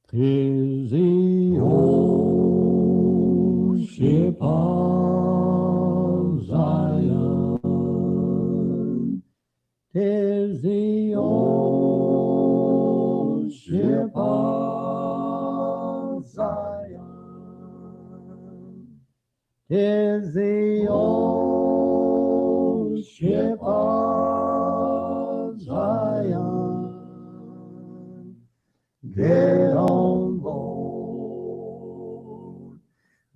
'Tis the old ship of Zion. 'Tis the old ship of Zion. 'Tis the old ship of Zion. Get on board.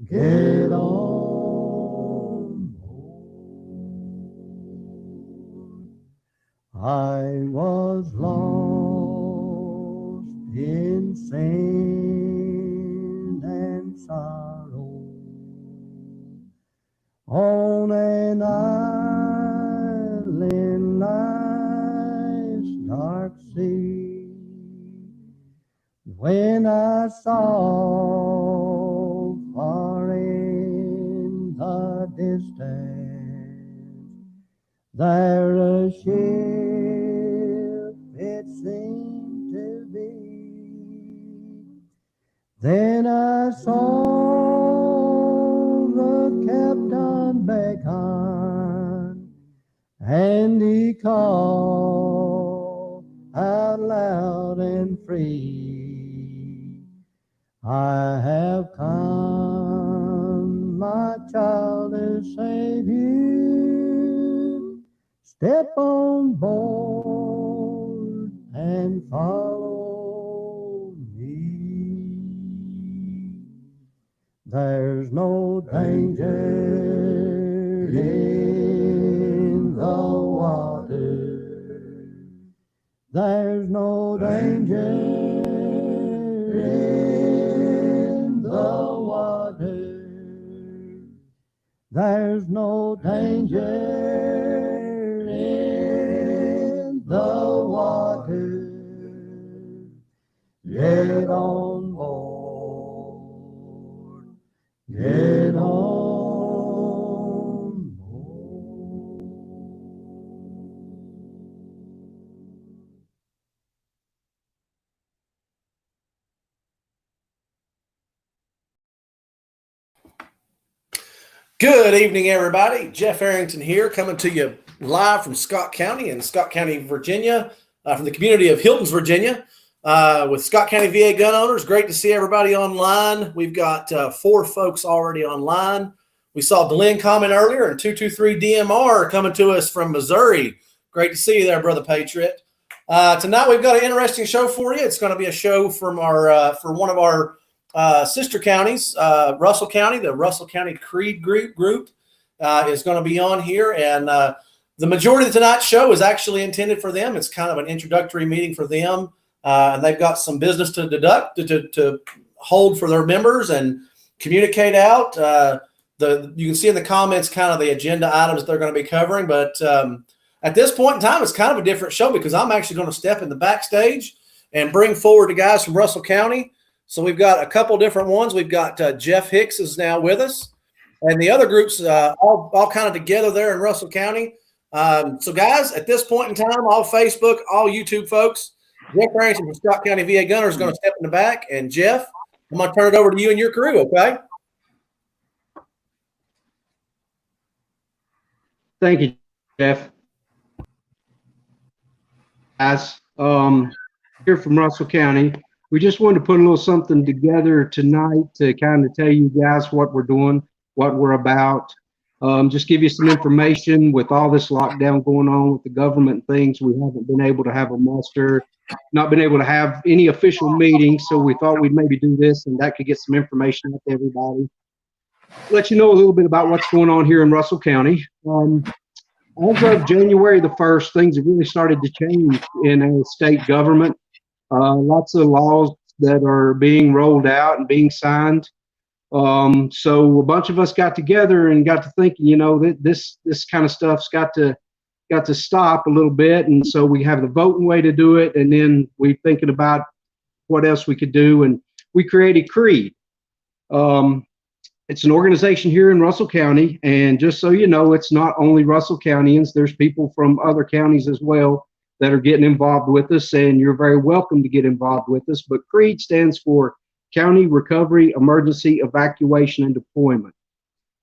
Get on board. I was lost in sin and sorrow on an island life's dark sea. When I saw far in the distance there a ship it seemed to be, then I saw the captain beckon, and he called out loud and free, I have come, my child, to save you. Step on board and follow me. There's no danger in the water. There's no danger in the water. There's no danger in the water. Get on board. Get on board. Good evening, everybody. Jeff Arrington here, coming to you live from Scott County in Scott County, Virginia, from the community of Hilton's, Virginia, with Scott County VA gun owners. Great to see everybody online. We've got 4 folks already online. We saw Glenn comment earlier, and 223 DMR coming to us from Missouri. Great to see you there, Brother Patriot. Tonight we've got an interesting show for you. It's going to be a show from our for one of our sister counties, Russell County. The Russell County Creed group is going to be on here, and the majority of tonight's show is actually intended for them. It's kind of an introductory meeting for them, and they've got some business to hold for their members and communicate out. You can see in the comments kind of the agenda items that they're going to be covering, but at this point in time, it's kind of a different show because I'm actually going to step in the backstage and bring forward the guys from Russell County. So we've got a couple different ones. We've got Jeff Hicks is now with us, and the other groups all kind of together there in Russell County. So guys, at this point in time, all Facebook, all YouTube folks, Jeff Arrington from Scott County VA Gunner is going to step in the back, and Jeff, I'm going to turn it over to you and your crew, okay? Thank you, Jeff. Guys, here from Russell County. We just wanted to put a little something together tonight to kind of tell you guys what we're doing, what we're about. Just give you some information. With all this lockdown going on with the government and things, we haven't been able to have a muster, not been able to have any official meetings. So we thought we'd maybe do this, and that could get some information out to everybody. Let you know a little bit about what's going on here in Russell County. As of January the 1st, things have really started to change in a state government. Lots of laws that are being rolled out and being signed. So a bunch of us got together and got to thinking, you know, that this kind of stuff's got to stop a little bit. And so we have the voting way to do it, and then we're thinking about what else we could do, and we created Creed. It's an organization here in Russell County, and just so you know, it's not only Russell Countyans. There's people from other counties as well that are getting involved with us, and you're very welcome to get involved with us. But CREED stands for County Recovery, Emergency, Evacuation, and Deployment.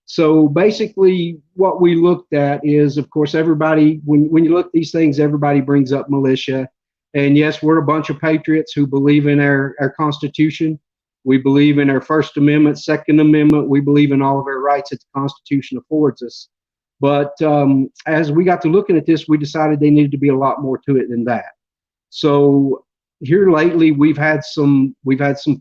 So basically what we looked at is, of course, everybody, when you look at these things, everybody brings up militia. And yes, we're a bunch of patriots who believe in our Constitution. We believe in our First Amendment, Second Amendment. We believe in all of our rights that the Constitution affords us. But as we got to looking at this, we decided there needed to be a lot more to it than that. So here lately, we've had some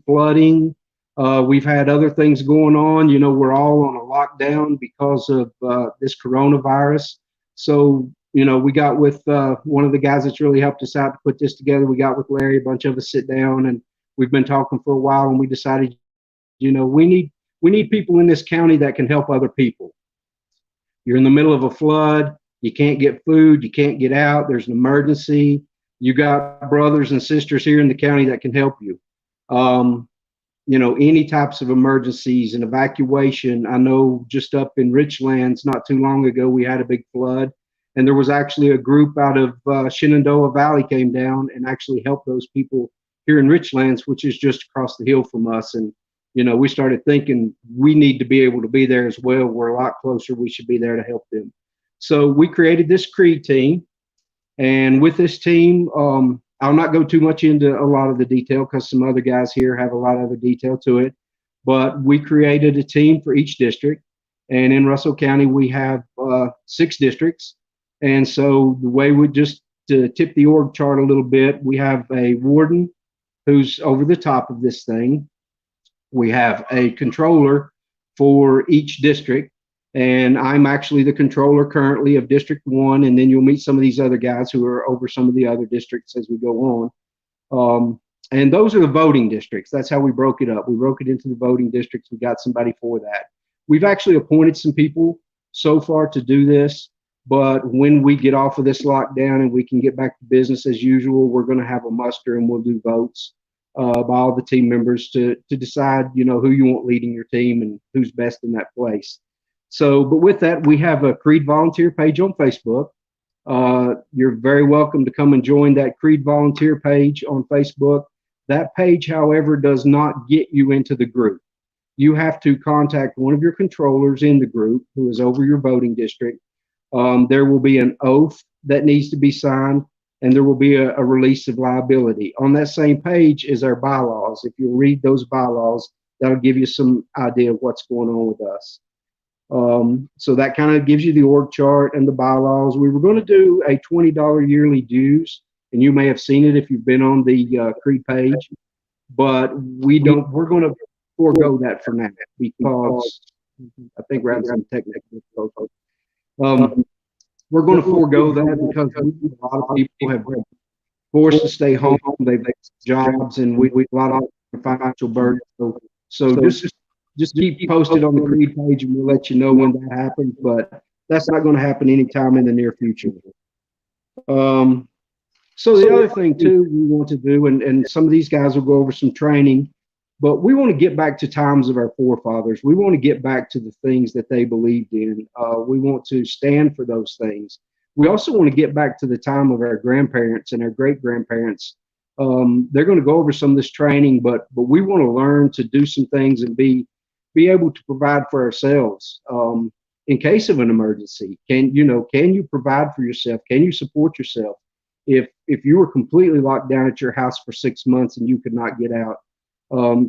flooding. We've had other things going on. You know, we're all on a lockdown because of this coronavirus. So, you know, we got with one of the guys that's really helped us out to put this together. We got with Larry, a bunch of us sit down, and we've been talking for a while, and we decided, you know, we need people in this county that can help other people. You're in the middle of a flood. You can't get food. You can't get out. There's an emergency. You got brothers and sisters here in the county that can help you. You know, any types of emergencies and evacuation. I know just up in Richlands not too long ago, we had a big flood, and there was actually a group out of Shenandoah Valley came down and actually helped those people here in Richlands, which is just across the hill from us. And, you know, we started thinking we need to be able to be there as well. We're a lot closer. We should be there to help them. So we created this CREED team. And with this team, I'll not go too much into a lot of the detail because some other guys here have a lot of other detail to it. But we created a team for each district. And in Russell County, we have 6 districts. And so the way we just to tip the org chart a little bit, we have a warden who's over the top of this thing. We have a controller for each district. And I'm actually the controller currently of District 1, and then you'll meet some of these other guys who are over some of the other districts as we go on. And those are the voting districts. That's how we broke it up. We broke it into the voting districts. We got somebody for that. We've actually appointed some people so far to do this, but when we get off of this lockdown and we can get back to business as usual, we're going to have a muster and we'll do votes by all the team members to decide, you know, who you want leading your team and who's best in that place. So, but with that, we have a CREED volunteer page on Facebook. You're very welcome to come and join that CREED volunteer page on Facebook. That page, however, does not get you into the group. You have to contact one of your controllers in the group who is over your voting district. There will be an oath that needs to be signed, and there will be a release of liability. On that same page is our bylaws. If you read those bylaws, that'll give you some idea of what's going on with us. So that kind of gives you the org chart and the bylaws. We were going to do a $20 yearly dues, and you may have seen it if you've been on the CREED page, but we're going to forego that for now because I think we're having some technical difficulties. We're going to forego that because a lot of people have been forced to stay home. They've got jobs, and we a lot of financial burden. So just keep posted on the CREED page, and we'll let you know when that happens. But that's not going to happen anytime in the near future. So the other thing too we want to do, and some of these guys will go over some training, but we want to get back to times of our forefathers. We want to get back to the things that they believed in. We want to stand for those things. We also want to get back to the time of our grandparents and our great-grandparents. They're going to go over some of this training, but we want to learn to do some things and be able to provide for ourselves in case of an emergency. Can you provide for yourself? Can you support yourself? If you were completely locked down at your house for 6 months and you could not get out,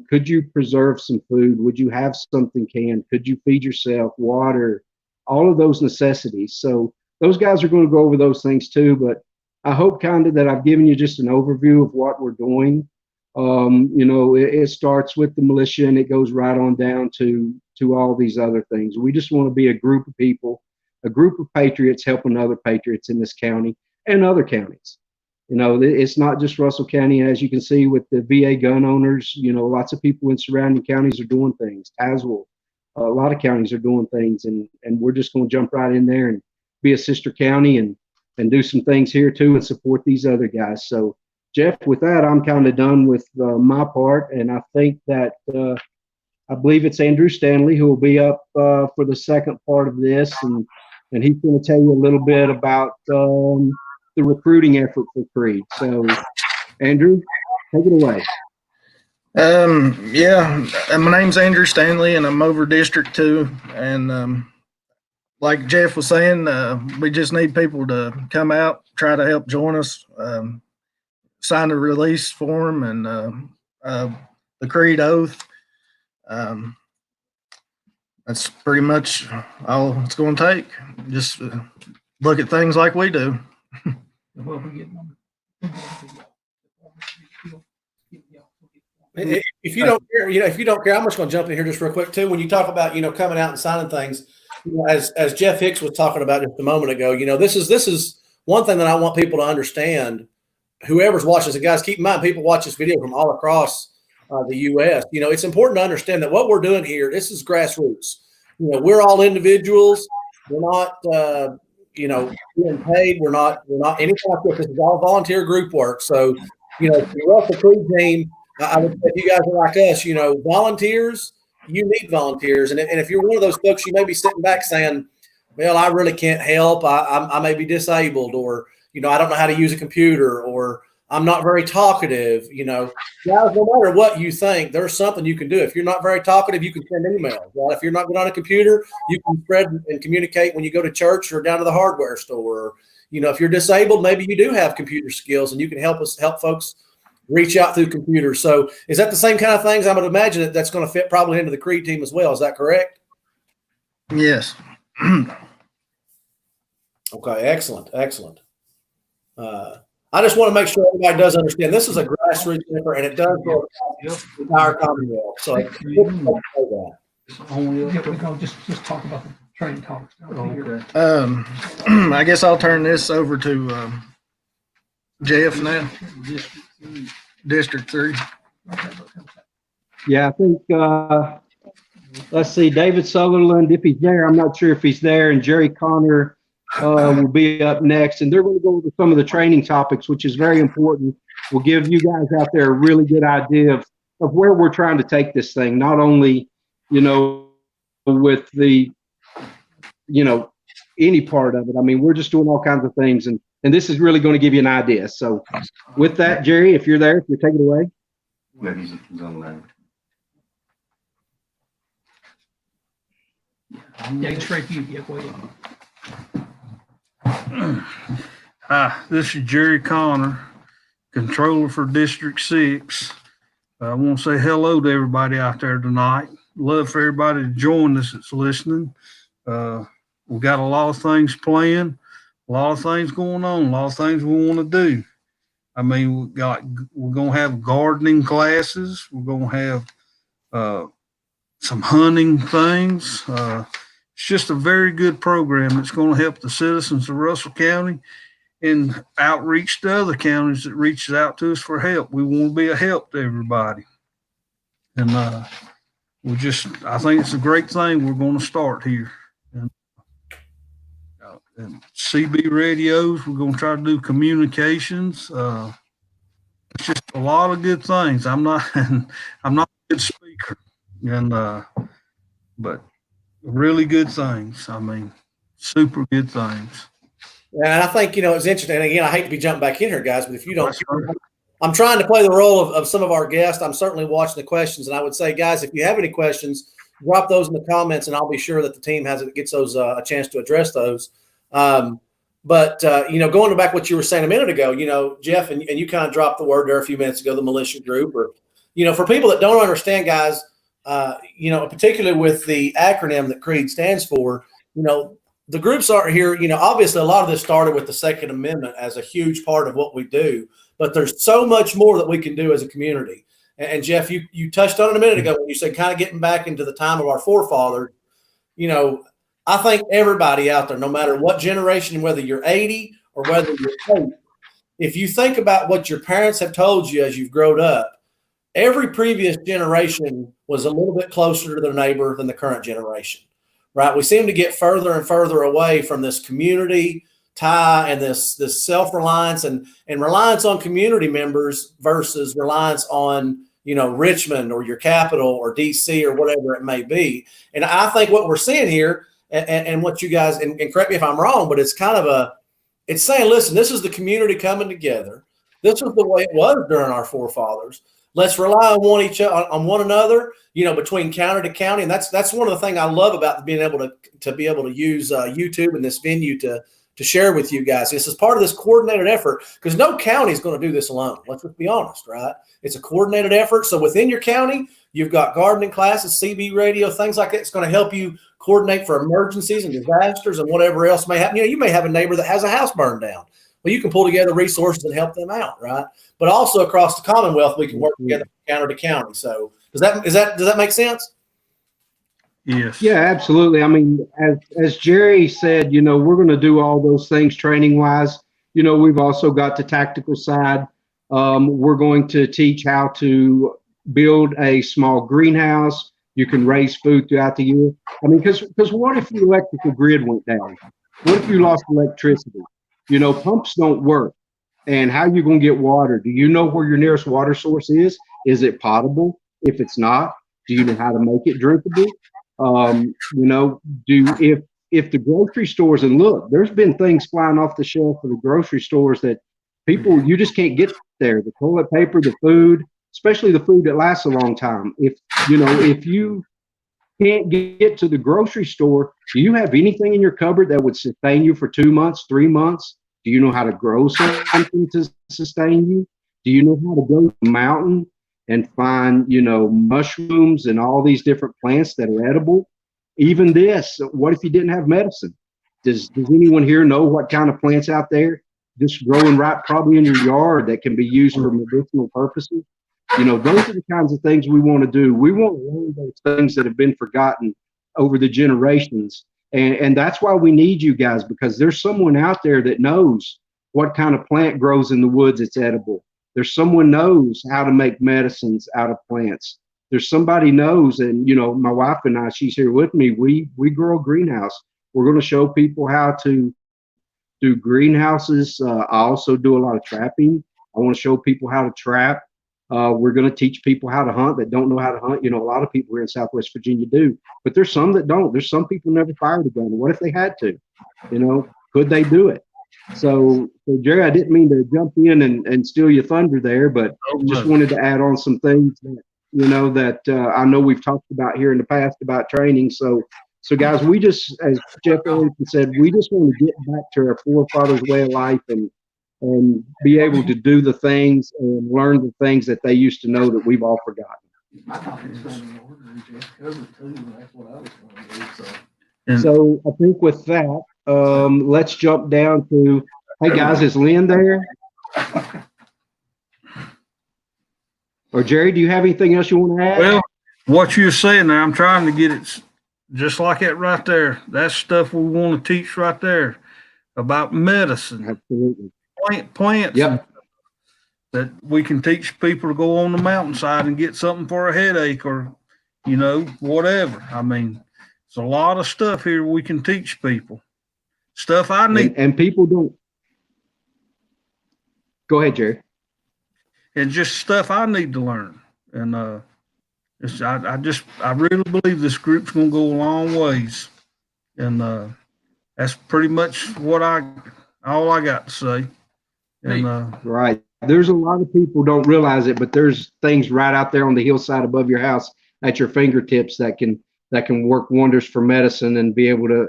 could you preserve some food? Would you have something canned? Could you feed yourself water? All of those necessities. So those guys are going to go over those things too, but I hope kind of that I've given you just an overview of what we're doing. It starts with the militia and it goes right on down to all these other things. We just want to be a group of people, a group of patriots helping other patriots in this county and other counties. It's not just Russell County. As you can see with the VA gun owners, lots of people in surrounding counties are doing things. Tazewell, a lot of counties are doing things, and we're just going to jump right in there and be a sister county and do some things here too and support these other guys. So Jeff, with that, I'm kind of done with my part, and I think that I believe it's Andrew Stanley who will be up for the second part of this, and he's going to tell you a little bit about the recruiting effort for Creed. So, Andrew, take it away. Yeah, my name's Andrew Stanley, and I'm over District 2. And like Jeff was saying, we just need people to come out, try to help join us, sign the release form and the Creed oath. That's pretty much all it's going to take. Just look at things like we do. If you don't care, if you don't care, I'm just going to jump in here just real quick too. When you talk about, coming out and signing things, as Jeff Hicks was talking about just a moment ago, this is one thing that I want people to understand. Whoever's watching, so guys, keep in mind, people watch this video from all across the U.S. It's important to understand that what we're doing here, this is grassroots. We're all individuals. We're not, being paid. We're not anything like this. This is all volunteer group work. So, if you're off the Creed team, I would say if you guys are like us, volunteers, you need volunteers. And if you're one of those folks, you may be sitting back saying, well, I really can't help. I may be disabled, or, I don't know how to use a computer, or I'm not very talkative. Guys, no matter what you think, there's something you can do. If you're not very talkative, you can send emails. Right? If you're not good on a computer, you can spread and communicate when you go to church or down to the hardware store. Or, if you're disabled, maybe you do have computer skills and you can help folks reach out through computers. So is that the same kind of things? I would imagine that's going to fit probably into the Creed team as well. Is that correct? Yes. Okay. Excellent. I just want to make sure everybody does understand this is a grassroots effort, and it does go across the entire Commonwealth. So just talk about the training talks. Okay. I guess I'll turn this over to Jeff now. District 3. Yeah, I think, let's see, David Sutherland, if he's there, I'm not sure if he's there, and Jerry Connor will be up next, and they're going to go over some of the training topics, which is very important. We'll give you guys out there a really good idea of where we're trying to take this thing, not only, with the, any part of it. I mean, we're just doing all kinds of things, and this is really going to give you an idea. So with that, Jerry, if you're there, if you take it away. Yeah, he's online. Yeah, it's straight to you. Yeah, go ahead. Hi, this is Jerry Connor, controller for District 6. I want to say hello to everybody out there tonight. Love for everybody to join us that's listening. We've got a lot of things planned, a lot of things going on, a lot of things we want to do. I mean, we're going to have gardening classes. We're going to have some hunting things. It's just a very good program that's going to help the citizens of Russell County and outreach to other counties that reaches out to us for help. We want to be a help to everybody. And I think it's a great thing we're going to start here. And CB radios, we're going to try to do communications. It's just a lot of good things. I'm not a good speaker, but really good things. I mean, super good things. And I think, it's interesting. And again, I hate to be jumping back in here, guys, but if you don't, I'm trying to play the role of some of our guests. I'm certainly watching the questions, and I would say, guys, if you have any questions, drop those in the comments, and I'll be sure that the team gets those a chance to address those. But going back what you were saying a minute ago, Jeff, and you kind of dropped the word there a few minutes ago, the militia group, or, for people that don't understand, guys, particularly with the acronym that Creed stands for, the groups aren't here. Obviously a lot of this started with the Second Amendment as a huge part of what we do, but there's so much more that we can do as a community. And Jeff, you touched on it a minute ago when you said kind of getting back into the time of our forefathers. I think everybody out there, no matter what generation, whether you're 80 or whether you're 8, if you think about what your parents have told you as you've grown up, every previous generation was a little bit closer to their neighbor than the current generation, right? We seem to get further and further away from this community tie and this self-reliance and reliance on community members versus reliance on, Richmond or your capital or DC or whatever it may be. And I think what we're seeing here and what you guys, and correct me if I'm wrong, but it's kind of It's saying, listen, this is the community coming together. This was the way it was during our forefathers. Let's rely on one another, between county to county. And that's one of the things I love about being able to be able to use YouTube and this venue to share with you guys. This is part of this coordinated effort, because no county is going to do this alone. Let's just be honest, right? It's a coordinated effort. So within your county, you've got gardening classes, CB radio, things like that. It's going to help you coordinate for emergencies and disasters and whatever else may happen. You may have a neighbor that has a house burned down. Well, you can pull together resources and help them out, right? But also across the Commonwealth, we can work together county to county. So does that make sense? Yes. Yeah, absolutely. I mean, as Jerry said, we're going to do all those things training wise. We've also got the tactical side. We're going to teach how to build a small greenhouse. You can raise food throughout the year. I mean, because what if the electrical grid went down? What if you lost electricity? Pumps don't work. And how are you going to get water? Do you know where your nearest water source is? Is it potable? If it's not, do you know how to make it drinkable? If the grocery stores, and look, there's been things flying off the shelf of the grocery stores that you just can't get there. The toilet paper, the food, especially the food that lasts a long time. If you can't get to the grocery store, do you have anything in your cupboard that would sustain you for 2 months, 3 months? Do you know how to grow something to sustain you? Do you know how to go to the mountain and find, mushrooms and all these different plants that are edible? Even this, what if you didn't have medicine? Does anyone here know what kind of plants out there just growing right probably in your yard that can be used for medicinal purposes? Those are the kinds of things we want to do. We want to learn those things that have been forgotten over the generations. And that's why we need you guys, because there's someone out there that knows what kind of plant grows in the woods that's edible. There's someone knows how to make medicines out of plants. There's somebody knows, and my wife and I, she's here with me, we grow a greenhouse. We're going to show people how to do greenhouses. I also do a lot of trapping. I want to show people how to trap. We're going to teach people how to hunt that don't know how to hunt. A lot of people here in Southwest Virginia do, but there's some that don't. There's some people never fired a gun. What if they had to? Could they do it? So Jerry, I didn't mean to jump in and steal your thunder there, but just wanted to add on some things that, I know we've talked about here in the past about training. So guys, we just, as Jeff Ellington said, we just want to get back to our forefathers' way of life and be able to do the things and learn the things that they used to know that we've all forgotten. So I think with that, let's jump down to, hey guys, is Lynn there? Or Jerry, do you have anything else you want to add? Well, what you're saying there, I'm trying to get it just like that right there. That's stuff we want to teach right there about medicine. Absolutely. Plants. Yep. That we can teach people to go on the mountainside and get something for a headache or, whatever. I mean, it's a lot of stuff here we can teach people. Stuff I need. And people don't. Go ahead, Jerry. And just stuff I need to learn. And I really believe this group's going to go a long ways. And that's pretty much all I got to say. And right. There's a lot of people don't realize it, but there's things right out there on the hillside above your house at your fingertips that can work wonders for medicine and be able to,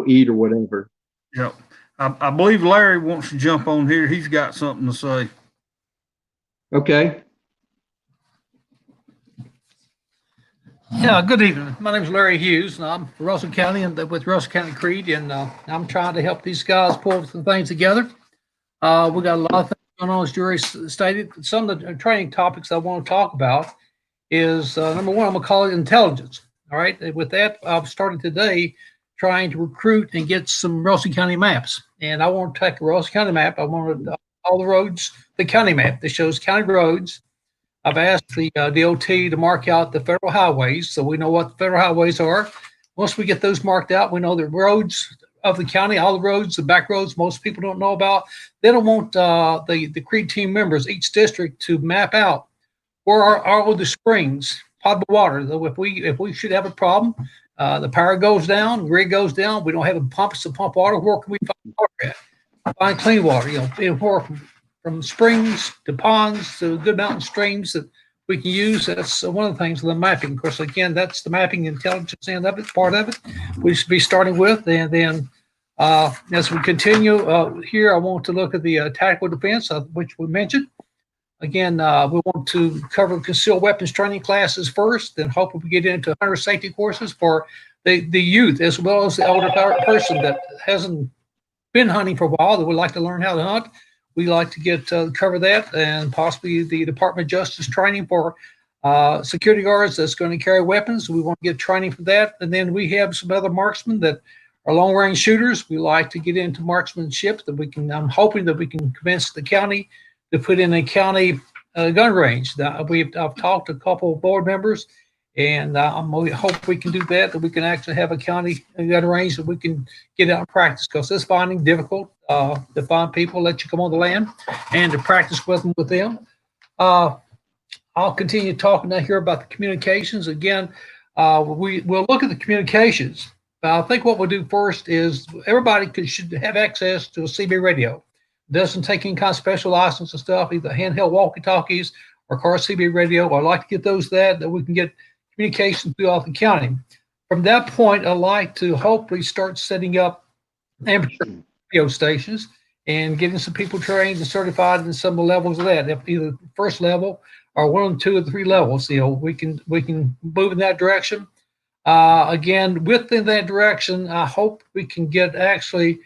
eat or whatever. Yep. I believe Larry wants to jump on here. He's got something to say. Okay. Yeah, good evening. My name is Larry Hughes, and I'm from Russell County and with Russell County Creed, and I'm trying to help these guys pull some things together. We got a lot of things going on, as Jerry stated. Some of the training topics I want to talk about is, number one, I'm going to call it intelligence. All right. With that, I've started today trying to recruit and get some Russell County maps. And I want to take a Russell County map. I want all the roads, the county map that shows county roads. I've asked the DOT to mark out the federal highways so we know what the federal highways are. Once we get those marked out, we know the roads of the county, all the roads, the back roads most people don't know about. Then I want the Creed team members, each district, to map out where are all the springs, potable water. If we should have a problem, the power goes down, grid goes down, we don't have a pump to pump water, where can we find water at? find clean water, anywhere from springs to ponds to good mountain streams that we can use. That's one of the things with the mapping. Of course, again, that's the mapping intelligence end of it, part of it. We should be starting with, and then as we continue here, I want to look at the tactical defense, which we mentioned. Again, we want to cover concealed weapons training classes first, then hopefully we get into hunter safety courses for the youth as well as the older person that hasn't been hunting for a while that would like to learn how to hunt. We like to get cover that, and possibly the Department of Justice training for security guards that's going to carry weapons. We want to get training for that. And then we have some other marksmen that are long range shooters. We like to get into marksmanship that we can, I'm hoping that we can convince the county to put in a county gun range. I've talked to a couple of board members, and we hope we can do that we can actually have a county gun range that we can get out and practice, because it's finding difficult to find people let you come on the land and to practice with them. I'll continue talking now here about the communications. Again, we'll look at the communications. I think what we'll do first is everybody should have access to a CB radio. Doesn't take any kind of special license and stuff, either handheld walkie-talkies or car CB radio. I'd like to get those that we can get communication throughout the county. From that point, I'd like to hopefully start setting up amateur radio stations and getting some people trained and certified in some of the levels of that, either first level or 1, 2, or 3 levels. We can move in that direction. Again, within that direction, I hope we can get actually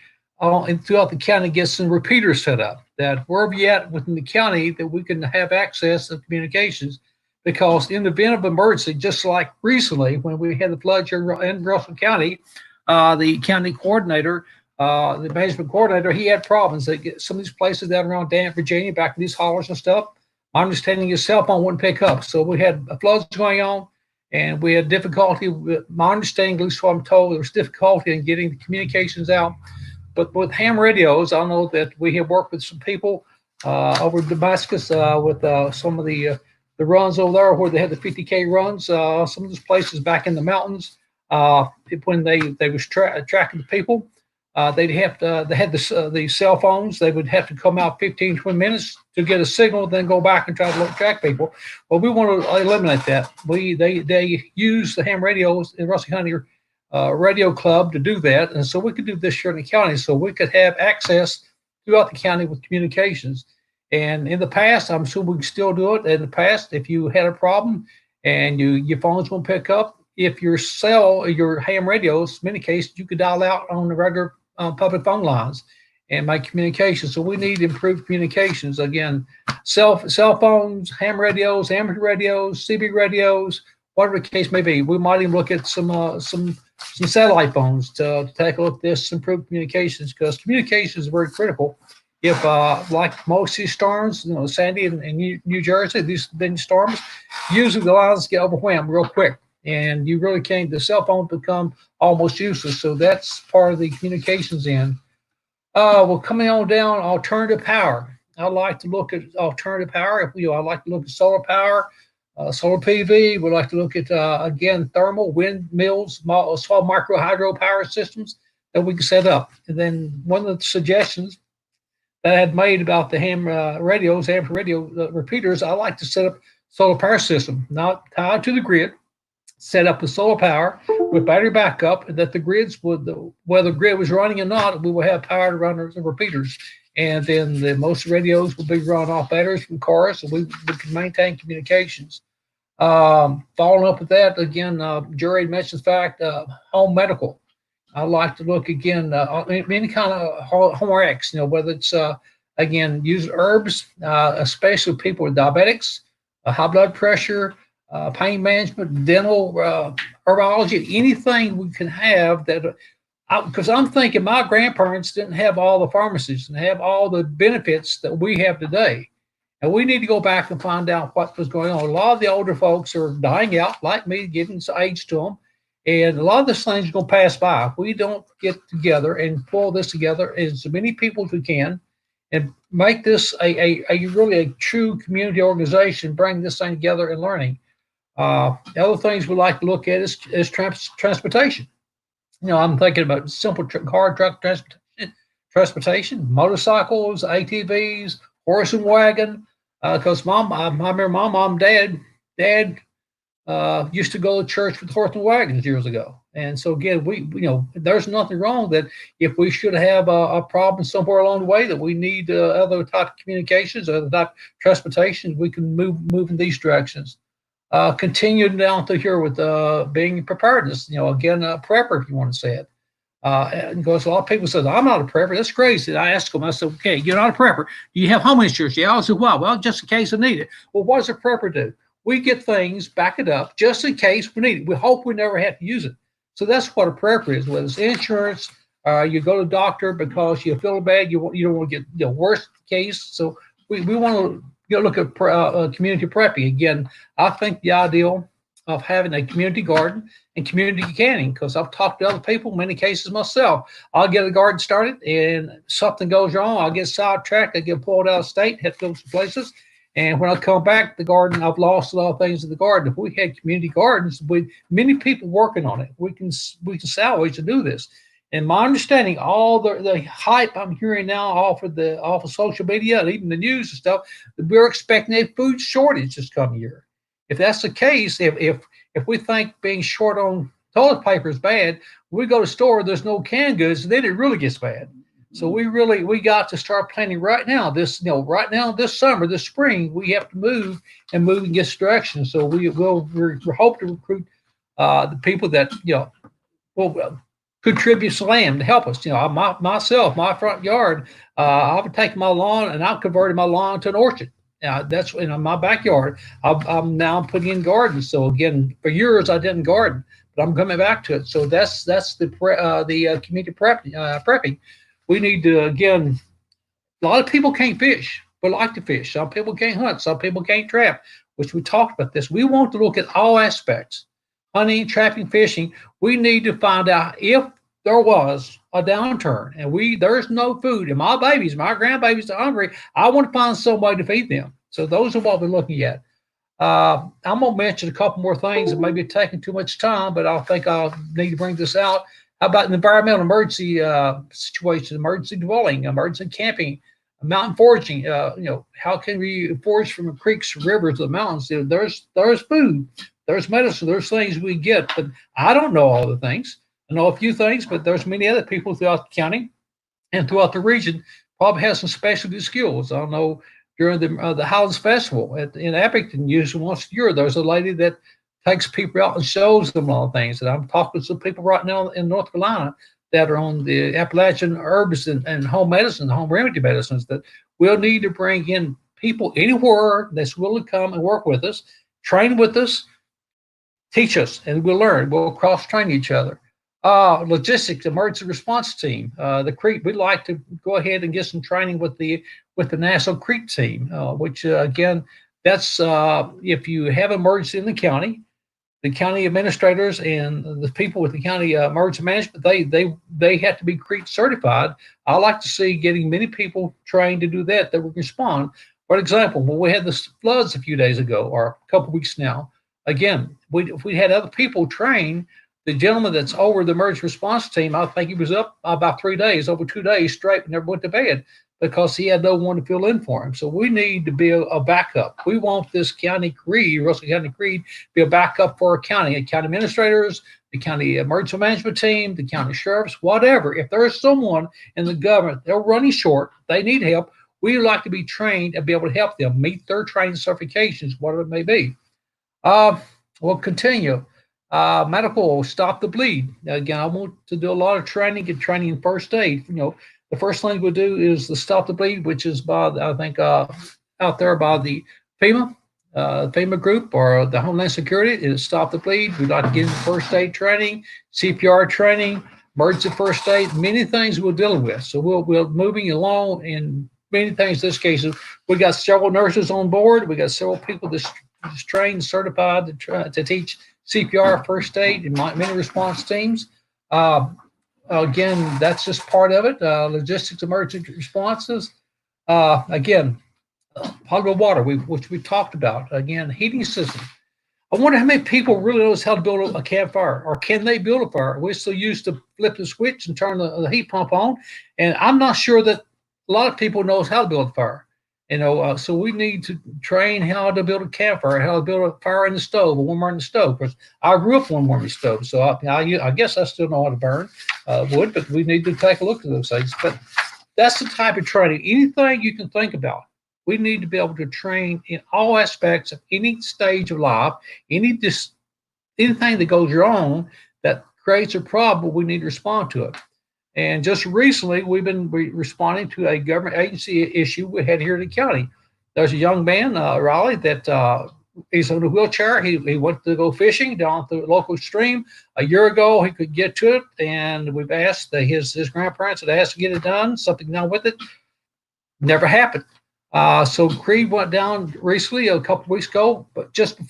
throughout the county, get some repeaters set up, that wherever you're at within the county, that we can have access to communications. Because in the event of emergency, just like recently when we had the floods here in Russell County, the county coordinator, the management coordinator, he had problems. They get some of these places down around Danville, Virginia, back in these hollers and stuff. My understanding, his cell phone wouldn't pick up. So we had floods going on, and we had difficulty with, my understanding, at least what I'm told, there was difficulty in getting the communications out. But with ham radios, I know that we have worked with some people over in Damascus with some of the runs over there where they had the 50K runs. Some of those places back in the mountains, when they was tracking the people, they had the cell phones. They would have to come out 15, 20 minutes to get a signal, then go back and try to track people. Well, we want to eliminate that. They use the ham radios in Russell County Radio Club to do that, and so we could do this here in the county, so we could have access throughout the county with communications. And in the past, I'm sure we can still do it. In the past, if you had a problem and your phones won't pick up, if your ham radios, in many cases, you could dial out on the regular public phone lines and make communications. So we need improved communications. Again, cell phones, ham radios, amateur radios, CB radios, whatever the case may be. We might even look at some satellite phones to take a look at this, improve communications, because communication is very critical. If like most of these storms, Sandy and New Jersey, these big storms, usually the lines get overwhelmed real quick, and you really can't. The cell phone become almost useless. So that's part of the communications end. Well, coming on down, alternative power. I like to look at alternative power. I like to look at solar power. Solar PV, we'd like to look at, again, thermal, windmills, small micro hydro power systems that we can set up. And then one of the suggestions that I had made about the ham radios, amateur radio repeaters, I like to set up solar power system, not tied to the grid, set up the solar power with battery backup, and that the grids would, whether the grid was running or not, we will have power to run the repeaters. And then most radios will be run off batteries from cars, so we can maintain communications. Following up with that, again, Jerry mentioned the fact, home medical. I like to look again, any kind of home Rx, whether it's, again, use herbs, especially people with diabetics, high blood pressure, pain management, dental, herbology, anything we can have that. Because I'm thinking my grandparents didn't have all the pharmacies and have all the benefits that we have today. And we need to go back and find out what was going on. A lot of the older folks are dying out, like me, getting age to them. And a lot of this thing's going to pass by. If we don't get together and pull this together as many people as we can and make this a really a true community organization, bring this thing together and learning. The other things we like to look at is transportation. I'm thinking about simple car, truck transportation, motorcycles, ATVs, horse and wagon. Because I remember my mom, dad used to go to church with horse and wagons years ago. And so again, there's nothing wrong that if we should have a problem somewhere along the way that we need other type of communications, other type of transportation, we can move in these directions. Continuing down through here with being preparedness, again, a prepper, if you want to say it. And because a lot of people say, I'm not a prepper. That's crazy. I asked them, I said, okay, you're not a prepper. Do you have home insurance? Yeah. I said, why? Well, just in case I need it. Well, what does a prepper do? We get things, back it up, just in case we need it. We hope we never have to use it. So that's what a prepper is. Whether it's insurance, you go to the doctor because you feel bad, you don't want to get the worst case. So we want to look at community prepping. Again, I think the ideal of having a community garden and community canning, because I've talked to other people, many cases myself. I'll get a garden started and something goes wrong. I'll get sidetracked. I get pulled out of state, have to go some places. And when I come back, the garden, I've lost a lot of things in the garden. If we had community gardens with many people working on it, we can salvage to do this. And my understanding, all the hype I'm hearing now off of social media and even the news and stuff, we're expecting a food shortage this coming year. If that's the case, if we think being short on toilet paper is bad, we go to the store, there's no canned goods, then it really gets bad. So we got to start planning right now. This summer, this spring, we have to move in this direction. So we hope to recruit the people that will contribute land to help us. My front yard, I've taken my lawn and I've converted my lawn to an orchard. That's in my backyard. I'm now putting in gardens. So again, for years I didn't garden, but I'm coming back to it. So that's the community prepping. We need to, again, a lot of people can't fish, but like to fish. Some people can't hunt. Some people can't trap, which we talked about this. We want to look at all aspects, hunting, trapping, fishing. We need to find out if there was a downturn and there's no food and my grandbabies are hungry. I want to find some way to feed them. So those are what we're looking at. I'm going to mention a couple more things that may be taking too much time, but I think I'll need to bring this out. How about an environmental emergency situation, emergency dwelling, emergency camping, mountain foraging? How can we forage from creeks, rivers, the mountains? There's food, there's medicine, there's things we get, but I don't know all the things. I know a few things, but there's many other people throughout the county and throughout the region probably have some specialty skills. I know during the Highlands Festival in Abington, usually once a year, there's a lady that takes people out and shows them all things. And I'm talking to some people right now in North Carolina that are on the Appalachian herbs and home medicine, home remedy medicines, that we'll need to bring in people anywhere that's willing to come and work with us, train with us, teach us, and we'll learn. We'll cross-train each other. Logistics, emergency response team. The CREET, we'd like to go ahead and get some training with the National CREET team, which again, that's if you have emergency in the county administrators and the people with the county emergency management, they have to be CREET certified. I like to see getting many people trained to do that will respond. For example, when we had the floods a few days ago or a couple of weeks now, again, we had other people trained. The gentleman that's over the emergency response team, I think he was up about 3 days, over 2 days straight, and never went to bed because he had no one to fill in for him. So we need to be a backup. We want this county CREET, Russell County CREET, be a backup for our county administrators, the county emergency management team, the county sheriffs, whatever. If there's someone in the government, they're running short, they need help, we'd like to be trained and be able to help them meet their training certifications, whatever it may be. We'll continue. Medical, stop the bleed. Again, I want to do a lot of training, get training in first aid. The first thing we'll do is the stop the bleed, which is by, I think, out there by the FEMA group or the Homeland Security is stop the bleed. We'd like to get into first aid training, CPR training, emergency first aid, many things we're dealing with. So we're moving along in many things. In this case, we got several nurses on board. We got several people that's trained, certified to teach CPR, first aid, and many response teams. Again, that's just part of it. Logistics, emergency responses. Again, potable water, which we talked about. Again, heating system. I wonder how many people really knows how to build a campfire, or can they build a fire? We're still used to flip the switch and turn the heat pump on, and I'm not sure that a lot of people knows how to build a fire. So we need to train how to build a campfire, how to build a fire in the stove, a warmer in the stove. Because I grew up on warming stove, so I guess I still know how to burn wood, but we need to take a look at those things. But that's the type of training. Anything you can think about, we need to be able to train in all aspects of any stage of life, anything that goes wrong that creates a problem, we need to respond to it. And just recently, we've been responding to a government agency issue we had here in the county. There's a young man, Riley, that he's in a wheelchair. He went to go fishing down the local stream. A year ago, he could get to it, and we've asked his grandparents had asked to get it done, something done with it. Never happened. So Creed went down recently, a couple of weeks ago, but just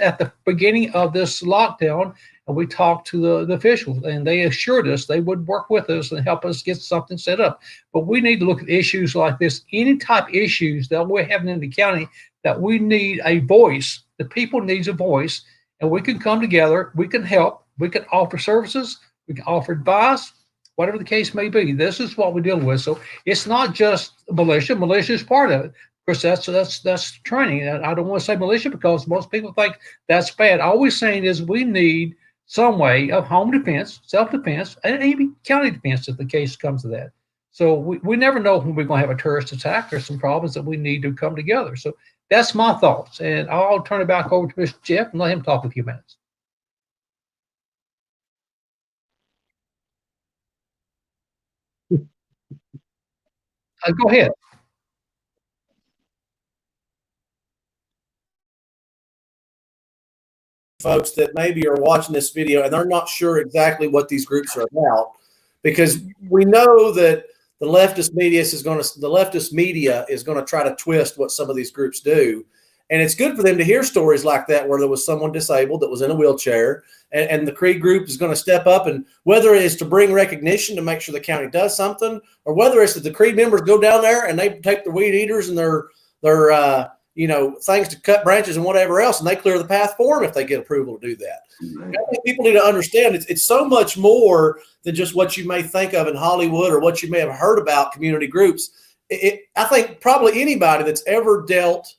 at the beginning of this lockdown, and we talked to the officials, and they assured us they would work with us and help us get something set up. But we need to look at issues like this, any type of issues that we're having in the county, that we need a voice. The people needs a voice, and we can come together. We can help. We can offer services. We can offer advice. Whatever the case may be, this is what we're dealing with. So it's not just militia. Militia is part of it. Of course, that's training. I don't want to say militia because most people think that's bad. All we're saying is we need some way of home defense, self-defense, and even county defense if the case comes to that. So we never know when we're going to have a terrorist attack. There's some problems that we need to come together. So that's my thoughts. And I'll turn it back over to Mr. Jeff and let him talk a few minutes. Go ahead. Folks that maybe are watching this video and they're not sure exactly what these groups are about, because we know that the leftist media is going to try to twist what some of these groups do. And it's good for them to hear stories like that, where there was someone disabled that was in a wheelchair, and the Creed group is going to step up, and whether it is to bring recognition to make sure the county does something, or whether it's that the Creed members go down there and they take their weed eaters and their things to cut branches and whatever else, and they clear the path for them if they get approval to do that. I think people need to understand it's so much more than just what you may think of in Hollywood or what you may have heard about community groups. I think probably anybody that's ever dealt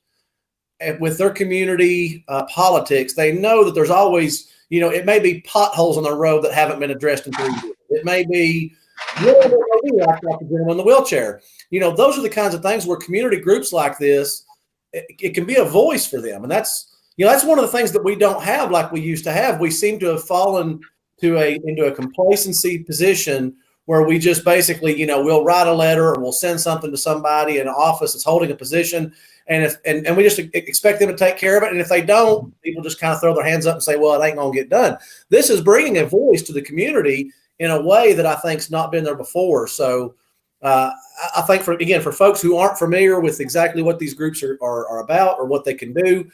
with their community politics, they know that there's always, it may be potholes on the road that haven't been addressed in 3 years. It may be, like the gentleman in the wheelchair. Those are the kinds of things where community groups like this, it can be a voice for them. And that's one of the things that we don't have like we used to have. We seem to have fallen into a complacency position where we just basically, we'll write a letter or we'll send something to somebody in an office that's holding a position, and we just expect them to take care of it. And if they don't, people just kind of throw their hands up and say, well, it ain't going to get done. This is bringing a voice to the community in a way that I think's not been there before. So I think for folks who aren't familiar with exactly what these groups are about or what they can do,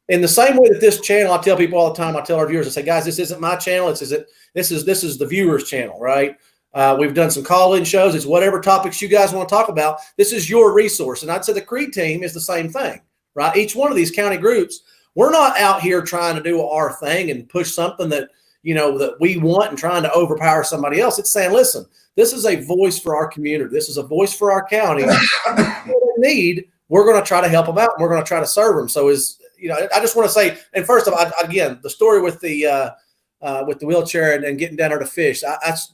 in the same way that this channel, I tell people all the time, I tell our viewers, I say, guys, this isn't my channel. This is the viewers' channel, right? We've done some call-in shows. It's whatever topics you guys want to talk about. This is your resource. And I'd say the Creed team is the same thing, right? Each one of these county groups, we're not out here trying to do our thing and push something that, that we want and trying to overpower somebody else. It's saying, listen, this is a voice for our community. This is a voice for our county. We're going to try to help them out, and we're going to try to serve them. So I just want to say, and first of all, again, the story with the wheelchair and getting down there to fish,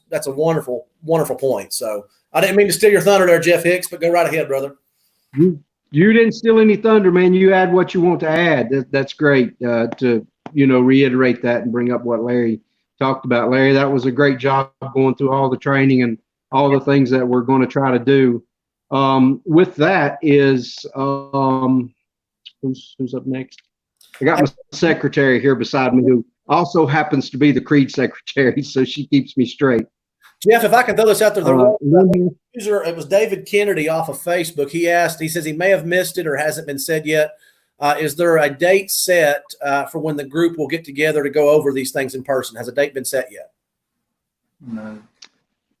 that's a wonderful, wonderful point. So I didn't mean to steal your thunder there, Jeff Hicks, but go right ahead, brother. You didn't steal any thunder, man. You add what you want to add. That's great to reiterate that and bring up what Larry talked about. Larry, that was a great job going through all the training and all the things that we're going to try to do. With that is who's up next? I got my secretary here beside me who also happens to be the Creed secretary, so she keeps me straight. Jeff, if I can throw this out there, the user, it was David Kennedy off of Facebook. He says he may have missed it or hasn't been said yet. Is there a date set for when the group will get together to go over these things in person? Has a date been set yet? No.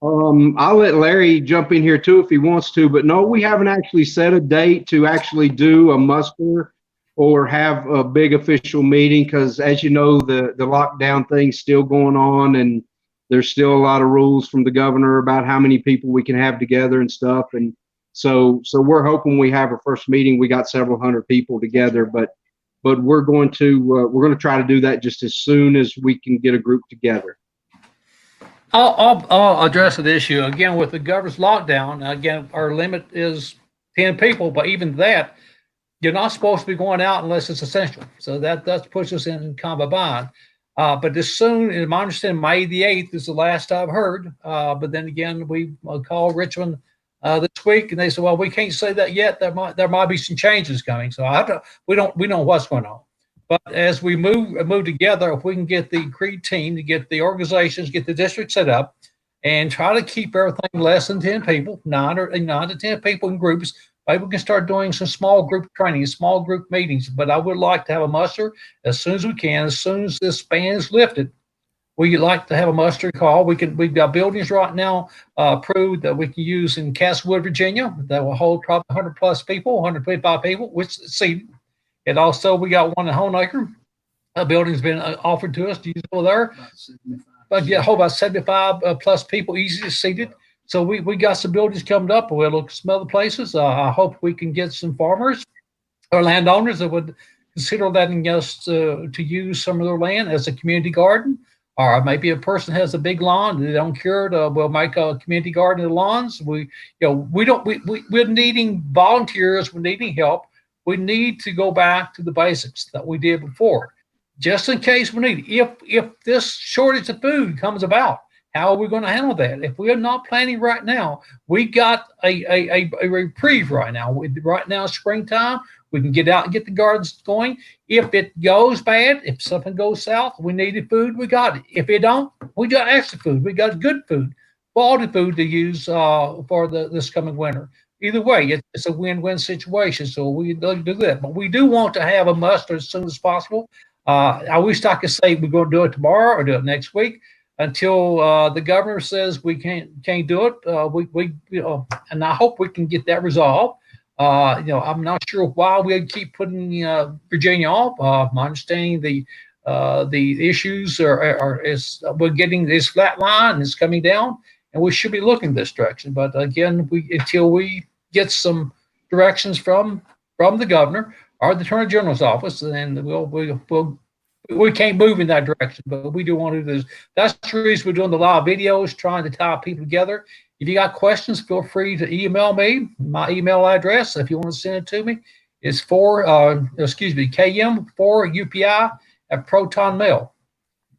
I'll let Larry jump in here too if he wants to, but no, we haven't actually set a date to actually do a muster or have a big official meeting, because as you know, the lockdown thing's still going on, and there's still a lot of rules from the governor about how many people we can have together and stuff. And so we're hoping we have our first meeting. We got several hundred people together, but we're going to try to do that just as soon as we can get a group together. I'll address the issue again with the governor's lockdown. Again, our limit is 10 people, but even that, you're not supposed to be going out unless it's essential. So that puts us in kind of a bind. But as soon, in my understanding, May the 8th is the last I've heard. But then again, we called Richmond this week, and they said, "Well, we can't say that yet. There might be some changes coming." So we know what's going on. But as we move together, if we can get the Creed team, to get the organizations, get the district set up, and try to keep everything less than 10 people, 9 to 10 people in groups. Maybe we can start doing some small group training, small group meetings. But I would like to have a muster as soon as we can, as soon as this ban is lifted. We like to have a muster call. We've got buildings right now approved that we can use in Castlewood, Virginia, that will hold probably 100 plus people, 125 people, which is seated. And also we got one in Honeacre. A building's been offered to us to use over there. But yeah, hold about 75 plus people easily seated. So we got some buildings coming up. We'll look at some other places. I hope we can get some farmers or landowners that would consider letting us to use some of their land as a community garden. Or maybe a person has a big lawn, they don't care it. We'll make a community garden in the lawns. We're needing volunteers. We're needing help. We need to go back to the basics that we did before, just in case we need it. If this shortage of food comes about, how are we going to handle that? If we are not planning right now, we got a reprieve right now. Right now, springtime, we can get out and get the gardens going. If it goes bad, if something goes south, we needed food, we got it. If it don't, we got extra food. We got good food, quality food to use for this coming winter. Either way, it's a win-win situation. So we do that. But we do want to have a muster as soon as possible. I wish I could say we're going to do it tomorrow or do it next week. Until the governor says we can't do it, and I hope we can get that resolved. I'm not sure why we keep putting Virginia off. My understanding the issues is we're getting this flat line is coming down, and we should be looking this direction. But again, until we get some directions from the governor or the Attorney General's office, then we can't move in that direction, but we do want to do this. That's the reason we're doing the live videos, trying to tie people together. If you got questions, feel free to email me. My email address, if you want to send it to me, is KM4UPI@ProtonMail.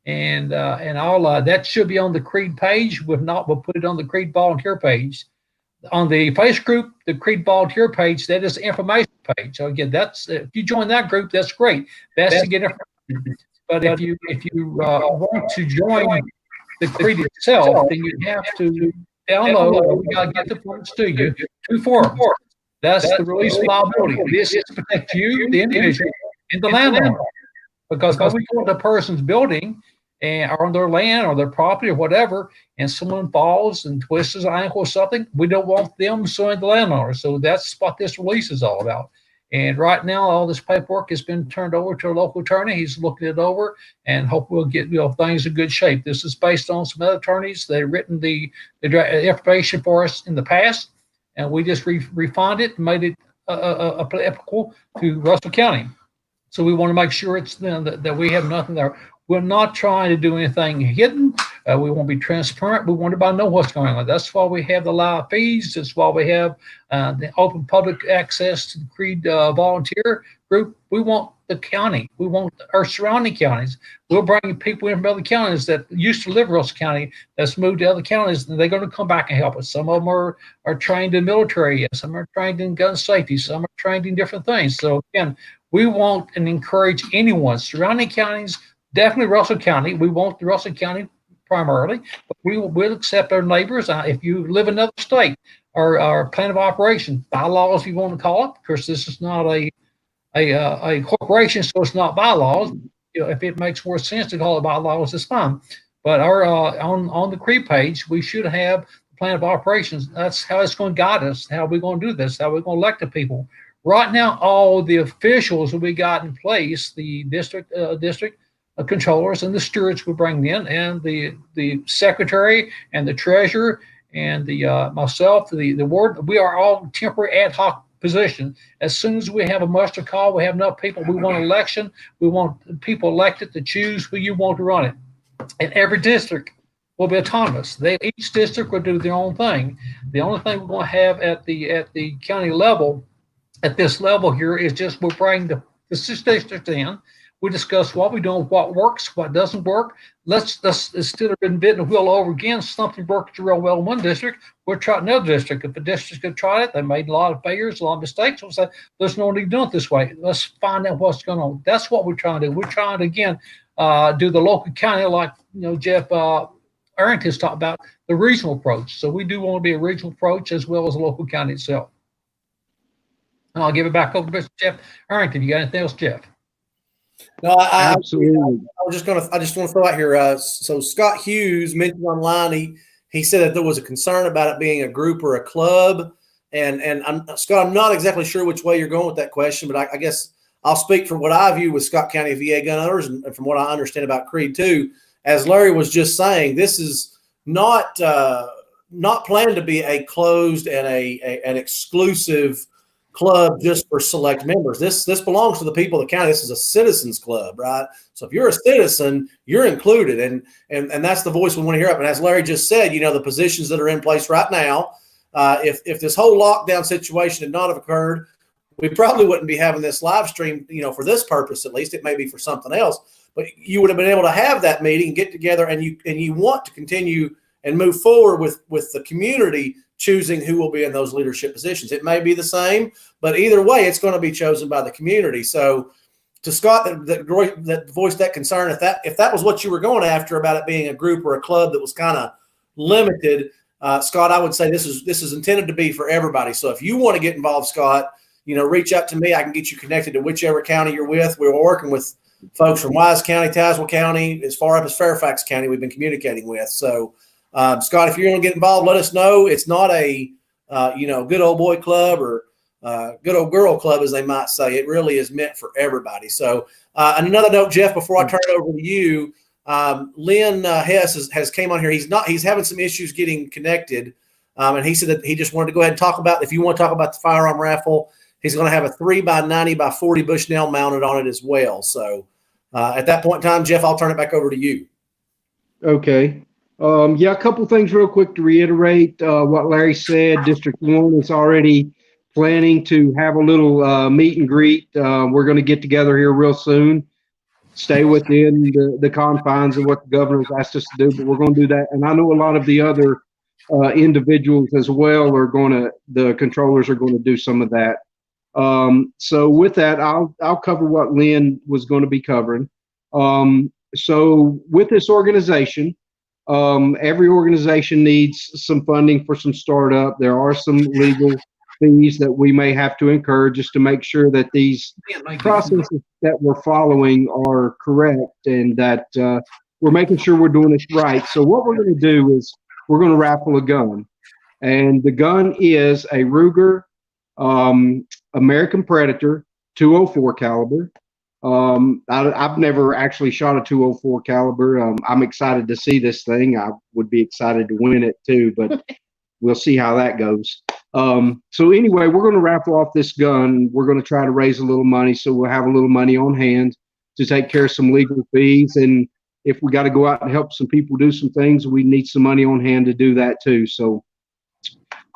And I'll that should be on the Creed page. If not, we'll put it on the Creed volunteer page. On the Facebook group, the Creed volunteer page, that is the information page. So again, that's if you join that group, that's great. That's to get information. But if you want to join the Creed itself, then you have to download. We got to get the forms to you. 2 forms. That's the release of liability. This is to protect you, the individual, and the landowner. Because if we go into a person's building or on their land or their property or whatever, and someone falls and twists his ankle or something, we don't want them suing the landowner. So that's what this release is all about. And right now, all this paperwork has been turned over to a local attorney. He's looking it over and hope we'll get things in good shape. This is based on some other attorneys. They've written the information for us in the past, and we just refined it and made it applicable to Russell County. So we want to make sure it's that we have nothing there. We're not trying to do anything hidden. We want to be transparent. We want everybody to know what's going on. That's why we have the live feeds. That's why we have the open public access to the Creed volunteer group. We want the county. We want our surrounding counties. We'll bring people in from other counties that used to live in Russell County that's moved to other counties, and they're going to come back and help us. Some of them are trained in military. Some are trained in gun safety. Some are trained in different things. So again, we want and encourage anyone, surrounding counties, definitely Russell County. We want the Russell County primarily, but we'll accept our neighbors. If you live in another state or plan of operation, bylaws, if you want to call it. Of course, this is not a corporation, so it's not bylaws. If it makes more sense to call it bylaws, it's fine. But our on the Creed page, we should have the plan of operations. That's how it's going to guide us. How we're going to do this. How we're going to elect the people. Right now, all the officials that we got in place, the district controllers and the stewards we bring in, and the secretary and the treasurer and the myself, the ward, we are all temporary ad hoc position. As soon as we have a muster call, we have enough people. We want election. We want people elected to choose who you want to run it. And every district will be autonomous. Each district will do their own thing. The only thing we're going to have at the county level, at this level here, is just we'll bring the districts in. We discuss what we're doing, what works, what doesn't work. Let's instead of inventing the wheel over again, something worked real well in one district, we'll try it in another district. If a district could try it, they made a lot of failures, a lot of mistakes. We'll say, there's no need to do it this way. Let's find out what's going on. That's what we're trying to do. We're trying to, again, do the local county like, Jeff Arrington's talked about, the regional approach. So we do want to be a regional approach as well as a local county itself. And I'll give it back over to Jeff Arrington. You got anything else, Jeff? No, I Absolutely. I just want to throw out here. So Scott Hughes mentioned online. He said that there was a concern about it being a group or a club. And Scott, I'm not exactly sure which way you're going with that question, but I guess I'll speak from what I view with Scott County VA gun owners and from what I understand about Creed too. As Larry was just saying, this is not planned to be a closed and an exclusive club just for select members. This belongs to the people of the county. This is a citizens club, right? So if you're a citizen, you're included, and that's the voice we want to hear up. And as Larry just said, the positions that are in place right now, if this whole lockdown situation did not have occurred, we probably wouldn't be having this live stream, for this purpose. At least it may be for something else, but you would have been able to have that meeting, get together, and you want to continue and move forward with the community choosing who will be in those leadership positions. It may be the same, but either way, it's going to be chosen by the community. So to Scott that voiced that concern, if that was what you were going after about it being a group or a club that was kind of limited, Scott, I would say this is intended to be for everybody. So if you want to get involved, Scott, reach out to me. I can get you connected to whichever county you're with. We're working with folks from Wise County, Tazewell County, as far up as Fairfax County we've been communicating with. So Scott, if you're going to get involved, let us know. It's not a, good old boy club or good old girl club, as they might say. It really is meant for everybody. So and another note, Jeff, before I turn it over to you, Lynn Hess has came on here. He's having some issues getting connected. And he said that he just wanted to go ahead and talk about, if you want to talk about the firearm raffle, he's going to have a 3x90x40 Bushnell mounted on it as well. So at that point in time, Jeff, I'll turn it back over to you. Okay. A couple things real quick to reiterate what Larry said. District 1 is already planning to have a little meet and greet. We're going to get together here real soon. Stay within the confines of what the governor's asked us to do, but we're going to do that. And I know a lot of the other individuals as well the controllers are going to do some of that. So with that, I'll cover what Lynn was going to be covering. So with this organization, every organization needs some funding for some startup. There are some legal fees that we may have to incur just to make sure that these processes that we're following are correct and that we're making sure we're doing this right. So what we're going to do is we're going to raffle a gun, and the gun is a Ruger American Predator 204 caliber. I've never actually shot a 204 caliber. I'm excited to see this thing. I would be excited to win it too, but we'll see how that goes. So anyway, we're going to raffle off this gun. We're going to try to raise a little money, so we'll have a little money on hand to take care of some legal fees. And if we got to go out and help some people do some things, we need some money on hand to do that too. So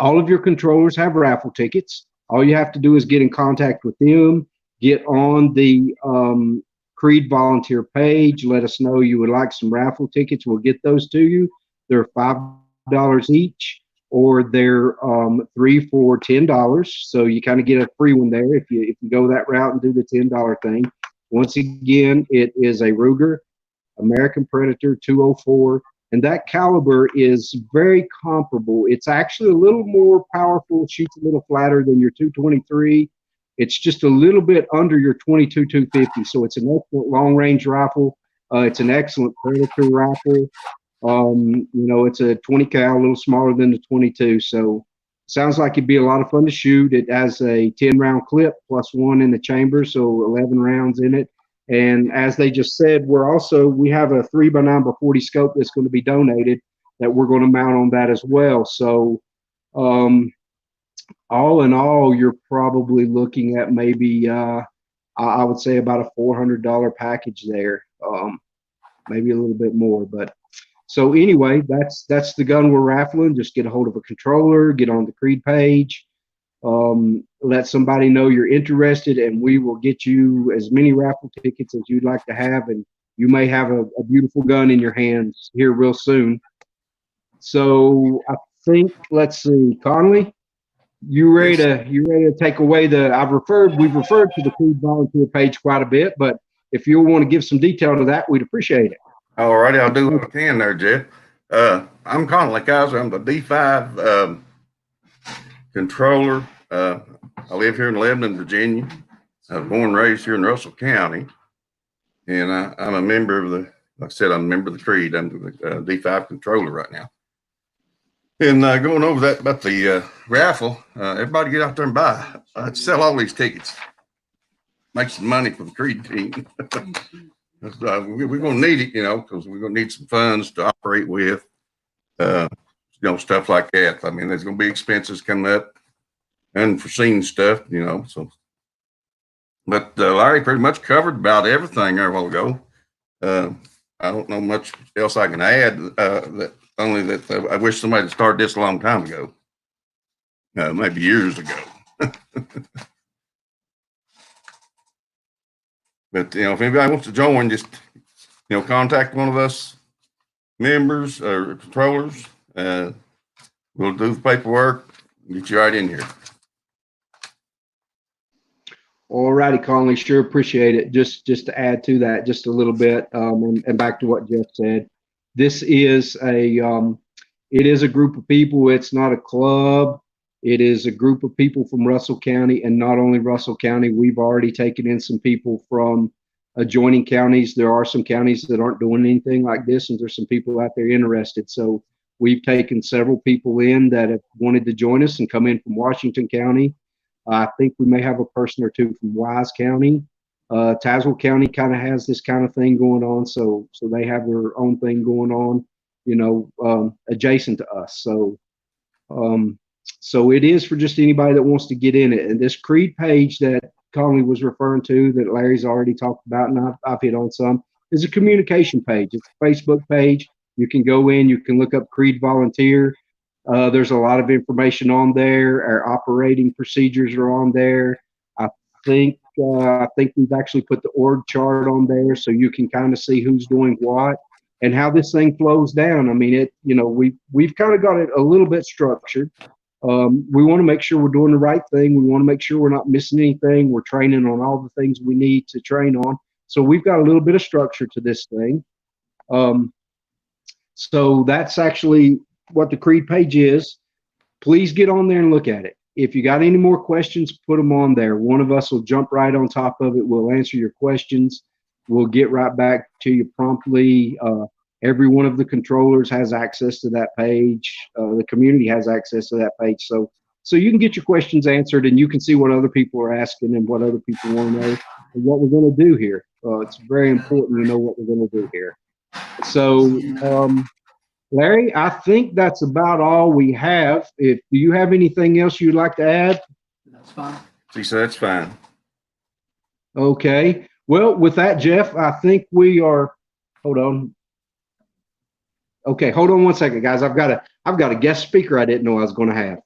all of your controllers have raffle tickets. All you have to do is get in contact with them, get on the Creed volunteer page, let us know you would like some raffle tickets. We'll get those to you. They're $5 each, or they're 3 for $10. So you kind of get a free one there if you go that route and do the $10 thing. Once again, it is a Ruger American Predator 204, and that caliber is very comparable. It's actually a little more powerful, shoots a little flatter than your 223. It's just a little bit under your 22 250. So it's an excellent long-range rifle. It's an excellent Predator rifle. It's a 20 cal, a little smaller than the 22. So sounds like it'd be a lot of fun to shoot. It has a 10-round clip plus one in the chamber, so 11 rounds in it. And as they just said, we have a 3x9x40 scope that's going to be donated that we're going to mount on that as well. So all in all, you're probably looking at maybe I would say about a $400 package there, maybe a little bit more. But so anyway, that's the gun we're raffling. Just get a hold of a controller, get on the Creed page, let somebody know you're interested, and we will get you as many raffle tickets as you'd like to have, and you may have a beautiful gun in your hands here real soon. So I think, let's see, Conley, you ready to take away we've referred to the Creed volunteer page quite a bit, but if you want to give some detail to that, we'd appreciate it. All righty, I'll do what I can there, Jeff. I'm Conley Kaiser. I'm the D5 controller. I live here in Lebanon, Virginia. I was born and raised here in Russell County. And I'm a member of like I said, I'm a member of the Creed. I'm the D5 controller right now. And going over that about the raffle, everybody get out there and buy. I'd sell all these tickets. Make some money for the Creed team. We're going to need it, because we're going to need some funds to operate with, stuff like that. I mean, there's going to be expenses coming up, unforeseen stuff, so. But Larry pretty much covered about everything there a while ago. I don't know much else I can add, only that I wish somebody had started this a long time ago, maybe years ago. But, if anybody wants to join, just, contact one of us members or controllers. We'll do the paperwork, get you right in here. All righty, Conley, sure appreciate it. Just to add to that just a little bit, and back to what Jeff said, this is it is a group of people. It's not a club. It is a group of people from Russell County, and not only Russell County. We've already taken in some people from adjoining counties. There are some counties that aren't doing anything like this, and there's some people out there interested. So we've taken several people in that have wanted to join us and come in from Washington County. I think we may have a person or two from Wise County. Tazewell County kind of has this kind of thing going on, so they have their own thing going on, adjacent to us. So it is for just anybody that wants to get in it. And this Creed page that Conley was referring to, that Larry's already talked about, and I've hit on some, is a communication page. It's a Facebook page. You can go in, you can look up Creed Volunteer. There's a lot of information on there. Our operating procedures are on there. I think we've actually put the org chart on there, so you can kind of see who's doing what and how this thing flows down. I mean, we've kind of got it a little bit structured. We want to make sure we're doing the right thing. We want to make sure we're not missing anything. We're training on all the things we need to train on. So we've got a little bit of structure to this thing. So that's actually what the Creed page is. Please get on there and look at it. If you got any more questions, put them on there. One of us will jump right on top of it. We'll answer your questions. We'll get right back to you promptly. Every one of the controllers has access to that page. The community has access to that page. So you can get your questions answered, and you can see what other people are asking and what other people want to know and what we're going to do here. It's very important to know what we're going to do here. So, Larry, I think that's about all we have. Do you have anything else you'd like to add? That's fine. She said that's fine. Okay. Well, with that, Jeff, I think we are. Hold on. Okay, hold on one second, guys. I've got a guest speaker I didn't know I was going to have.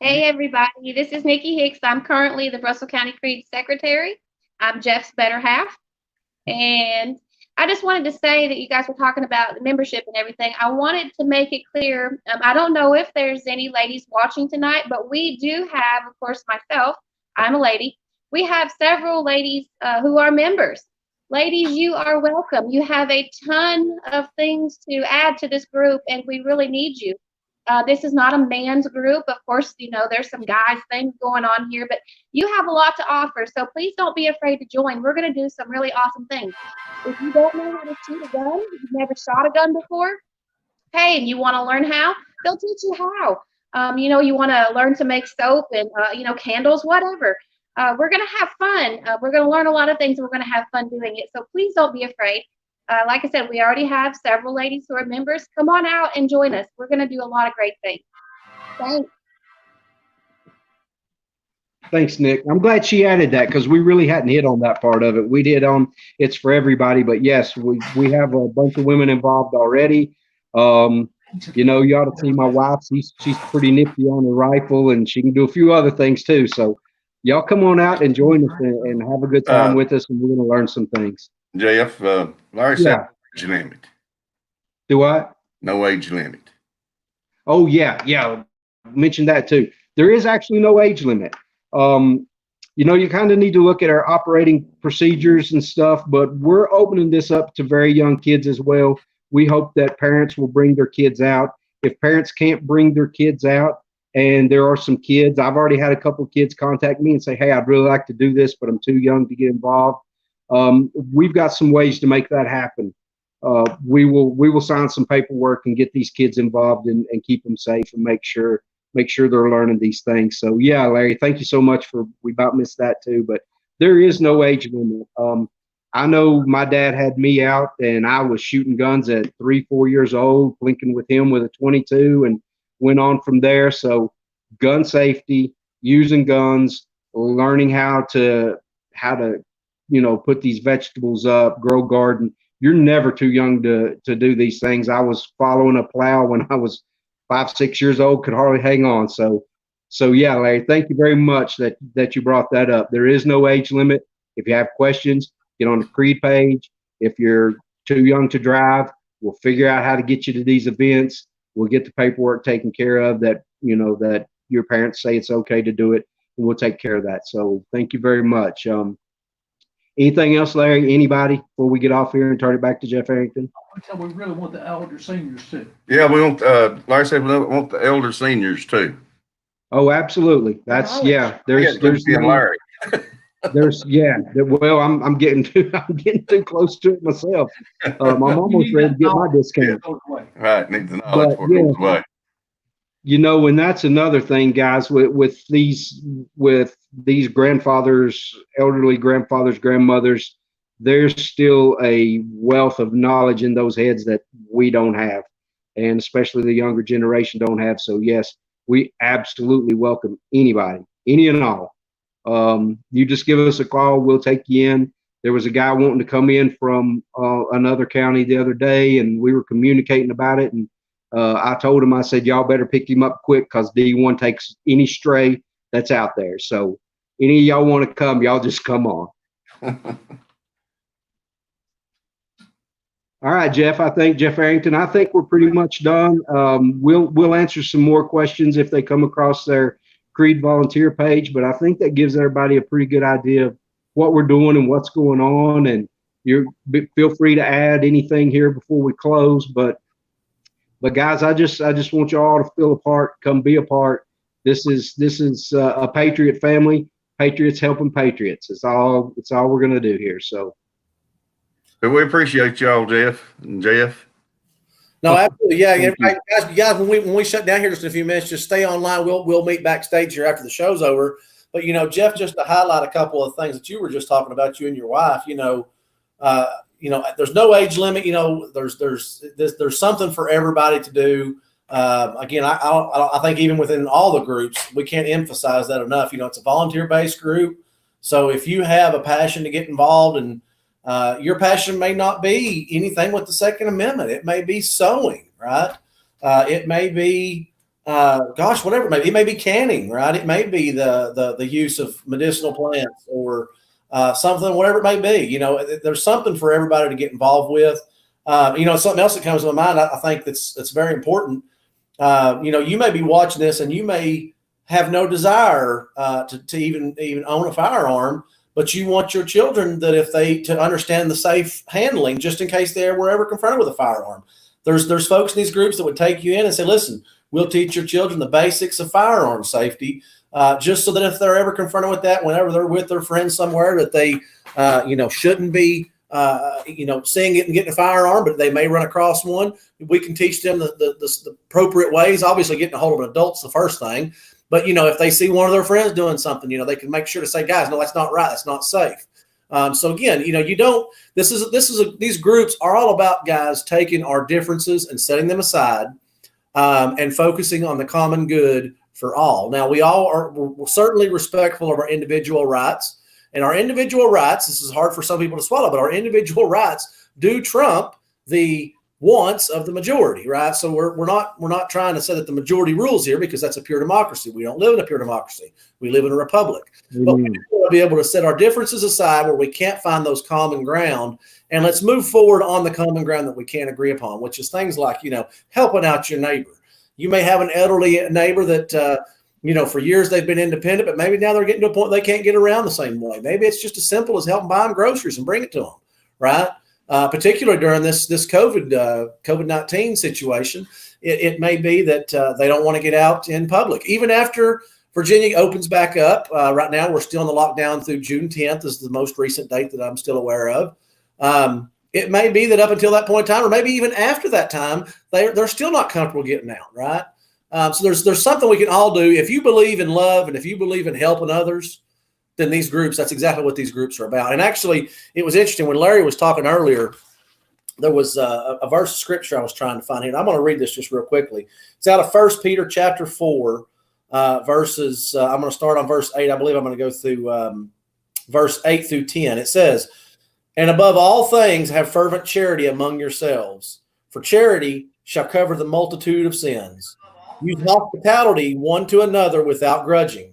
Hey, everybody. This is Nikki Hicks. I'm currently the Russell County Creed Secretary. I'm Jeff's better half. And I just wanted to say that you guys were talking about the membership and everything. I wanted to make it clear. I don't know if there's any ladies watching tonight, but we do have, of course, myself. I'm a lady. We have several ladies who are members. Ladies, you are welcome. You have a ton of things to add to this group, and we really need you. This is not a man's group. Of course, there's some guys things going on here, but you have a lot to offer. So please don't be afraid to join. We're going to do some really awesome things. If you don't know how to shoot a gun, you've never shot a gun before, hey, and you want to learn how, they'll teach you how. You want to learn to make soap and, candles, whatever. We're going to have fun. We're going to learn a lot of things. And we're going to have fun doing it. So please don't be afraid. Like I said, we already have several ladies who are members. Come on out and join us. We're going to do a lot of great things. Thanks. Thanks, Nick. I'm glad she added that because we really hadn't hit on that part of it. We did on it's for everybody, but yes, we have a bunch of women involved already. You ought to see my wife. She's pretty nifty on the rifle, and she can do a few other things too. So y'all come on out and join us and have a good time with us, and we're going to learn some things. Jeff, Larry said age limit. Do I? No age limit. Oh, yeah. Mentioned that too. There is actually no age limit. You kind of need to look at our operating procedures and stuff, but we're opening this up to very young kids as well. We hope that parents will bring their kids out. If parents can't bring their kids out, and there are some kids, I've already had a couple of kids contact me and say, hey, I'd really like to do this, but I'm too young to get involved. We've got some ways to make that happen. We will sign some paperwork and get these kids involved and keep them safe and make sure they're learning these things. So yeah, Larry, thank you so much we about missed that too, but there is no age limit. I know my dad had me out and I was shooting guns at 3-4 years old, blinking with him with a 22 and went on from there. So gun safety, using guns, learning how to put these vegetables up, grow garden. You're never too young to do these things. I was following a plow when I was 5-6 years old, could hardly hang on. So yeah, Larry, thank you very much that you brought that up. There is no age limit. If you have questions, get on the Creed page. If you're too young to drive, we'll figure out how to get you to these events. We'll get the paperwork taken care of that your parents say it's okay to do it, and we'll take care of that. So thank you very much. Anything else, Larry? Anybody before we get off here and turn it back to Jeff Arrington? We really want the elder seniors too. Yeah, we want, Larry said we want the elder seniors too. Oh, absolutely. There's Larry. Well, I'm getting too close to it myself. I'm almost ready to get my discount. Right, need the knowledge for it away. And that's another thing, guys, with these grandfathers, elderly grandfathers, grandmothers, there's still a wealth of knowledge in those heads that we don't have, and especially the younger generation don't have. So yes, we absolutely welcome anybody, any and all. You just give us a call, we'll take you in. There was a guy wanting to come in from another county the other day, and we were communicating about it, and I told him, I said, y'all better pick him up quick because D1 takes any stray that's out there. So any of y'all want to come, y'all just come on. All right, Jeff Arrington, I think we're pretty much done. We'll answer some more questions if they come across their Creed volunteer page, but I think that gives everybody a pretty good idea of what we're doing and what's going on. And feel free to add anything here before we close. But guys, I just want you all to feel a part, come be a part. This is a Patriot family. Patriots helping Patriots. It's all we're gonna do here. So. But we appreciate y'all, Jeff and Jeff. No, absolutely. Yeah, everybody, guys, when we shut down here just in a few minutes, just stay online. We'll meet backstage here after the show's over. But Jeff, just to highlight a couple of things that you were just talking about, you and your wife. There's no age limit. There's something for everybody to do. Again, I think even within all the groups, we can't emphasize that enough. It's a volunteer-based group, so if you have a passion to get involved, and your passion may not be anything with the Second Amendment, it may be sewing, right? It may be, whatever it may be. It may be canning, right? It may be the use of medicinal plants or something, whatever it may be. There's something for everybody to get involved with. Something else that comes to my mind, I think that's very important. You may be watching this and you may have no desire to even own a firearm, but you want your children to understand the safe handling just in case they were ever confronted with a firearm. There's folks in these groups that would take you in and say, listen, we'll teach your children the basics of firearm safety, just so that if they're ever confronted with that, whenever they're with their friends somewhere, that they, shouldn't be seeing it and getting a firearm, but they may run across one. We can teach them the appropriate ways. Obviously, getting a hold of an adult's the first thing. But, if they see one of their friends doing something, they can make sure to say, guys, no, that's not right. That's not safe. So again, these groups are all about, guys, taking our differences and setting them aside and focusing on the common good for all. Now, we're certainly respectful of our individual rights, and our individual rights, this is hard for some people to swallow, but our individual rights do trump the wants of the majority, right? So we're not trying to say that the majority rules here, because that's a pure democracy. We don't live in a pure democracy. We live in a republic. But we want to be able to set our differences aside where we can't find those common ground, and let's move forward on the common ground that we can agree upon, which is things like, helping out your neighbor. You may have an elderly neighbor that, for years they've been independent, but maybe now they're getting to a point they can't get around the same way. Maybe it's just as simple as helping buy them groceries and bring it to them, right? Particularly during this COVID-19 situation, it may be that they don't want to get out in public. Even after Virginia opens back up, right now we're still in the lockdown through June 10th is the most recent date that I'm still aware of. It may be that up until that point in time, or maybe even after that time, they're still not comfortable getting out, right? So there's something we can all do. If you believe in love and if you believe in helping others, then these groups, that's exactly what these groups are about. And actually, it was interesting when Larry was talking earlier, there was a verse of scripture I was trying to find here. And I'm going to read this just real quickly. It's out of 1 Peter chapter 4, verses, I'm going to start on verse 8. I believe I'm going to go through verse 8 through 10. It says, "And above all things, have fervent charity among yourselves, for charity shall cover the multitude of sins. Use hospitality one to another without grudging.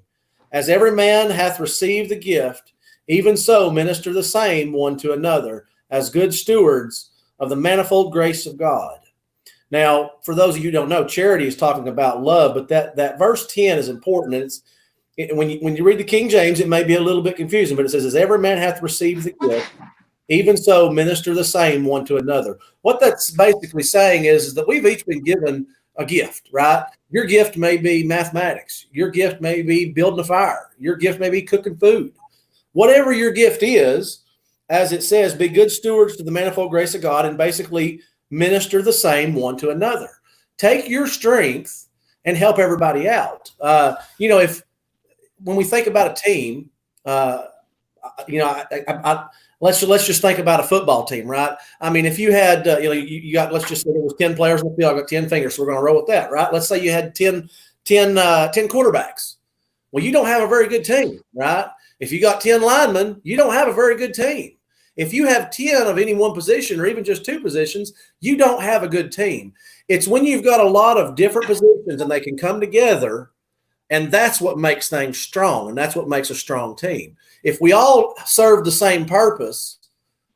As every man hath received the gift, even so minister the same one to another, as good stewards of the manifold grace of God." Now, for those of you who don't know, charity is talking about love, but that verse 10 is important. And when you read the King James, it may be a little bit confusing, but it says, "As every man hath received the gift, even so minister the same one to another." What that's basically saying is that we've each been given a gift, right? Your gift may be mathematics. Your gift may be building a fire. Your gift may be cooking food. Whatever your gift is, as it says, be good stewards to the manifold grace of God, and basically minister the same one to another. Take your strength and help everybody out. When we think about a team, let's just think about a football team, right? I mean, if you had, you got, let's just say there was 10 players in the field, I got 10 fingers, so we're going to roll with that, right? Let's say you had 10 quarterbacks. Well, you don't have a very good team, right? If you got 10 linemen, you don't have a very good team. If you have 10 of any one position or even just two positions, you don't have a good team. It's when you've got a lot of different positions and they can come together, and that's what makes things strong, and that's what makes a strong team. If we all serve the same purpose,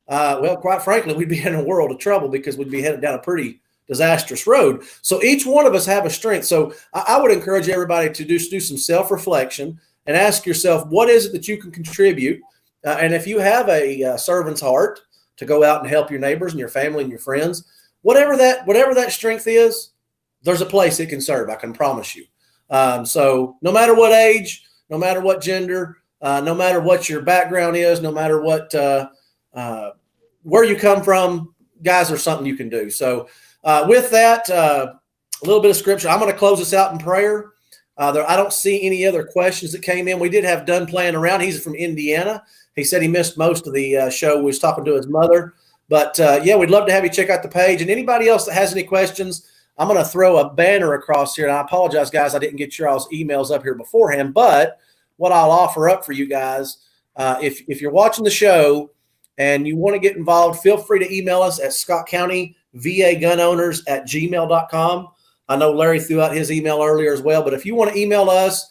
well, quite frankly, we'd be in a world of trouble because we'd be headed down a pretty disastrous road. So each one of us have a strength. So I would encourage everybody to do some self-reflection and ask yourself, what is it that you can contribute? And if you have a servant's heart to go out and help your neighbors and your family and your friends, whatever that strength is, there's a place it can serve, I can promise you. So no matter what age, no matter what gender, no matter what your background is, no matter what where you come from, guys, there's something you can do. So with that, a little bit of scripture. I'm going to close this out in prayer. I don't see any other questions that came in. We did have Dunn playing around. He's from Indiana. He said he missed most of the show. We was talking to his mother. But, yeah, we'd love to have you check out the page. And anybody else that has any questions, I'm going to throw a banner across here. And I apologize, guys, I didn't get your all's emails up here beforehand. But what I'll offer up for you guys, if you're watching the show and you want to get involved, feel free to email us at scottcountyvagunowners@gmail.com. I know Larry threw out his email earlier as well, but if you want to email us,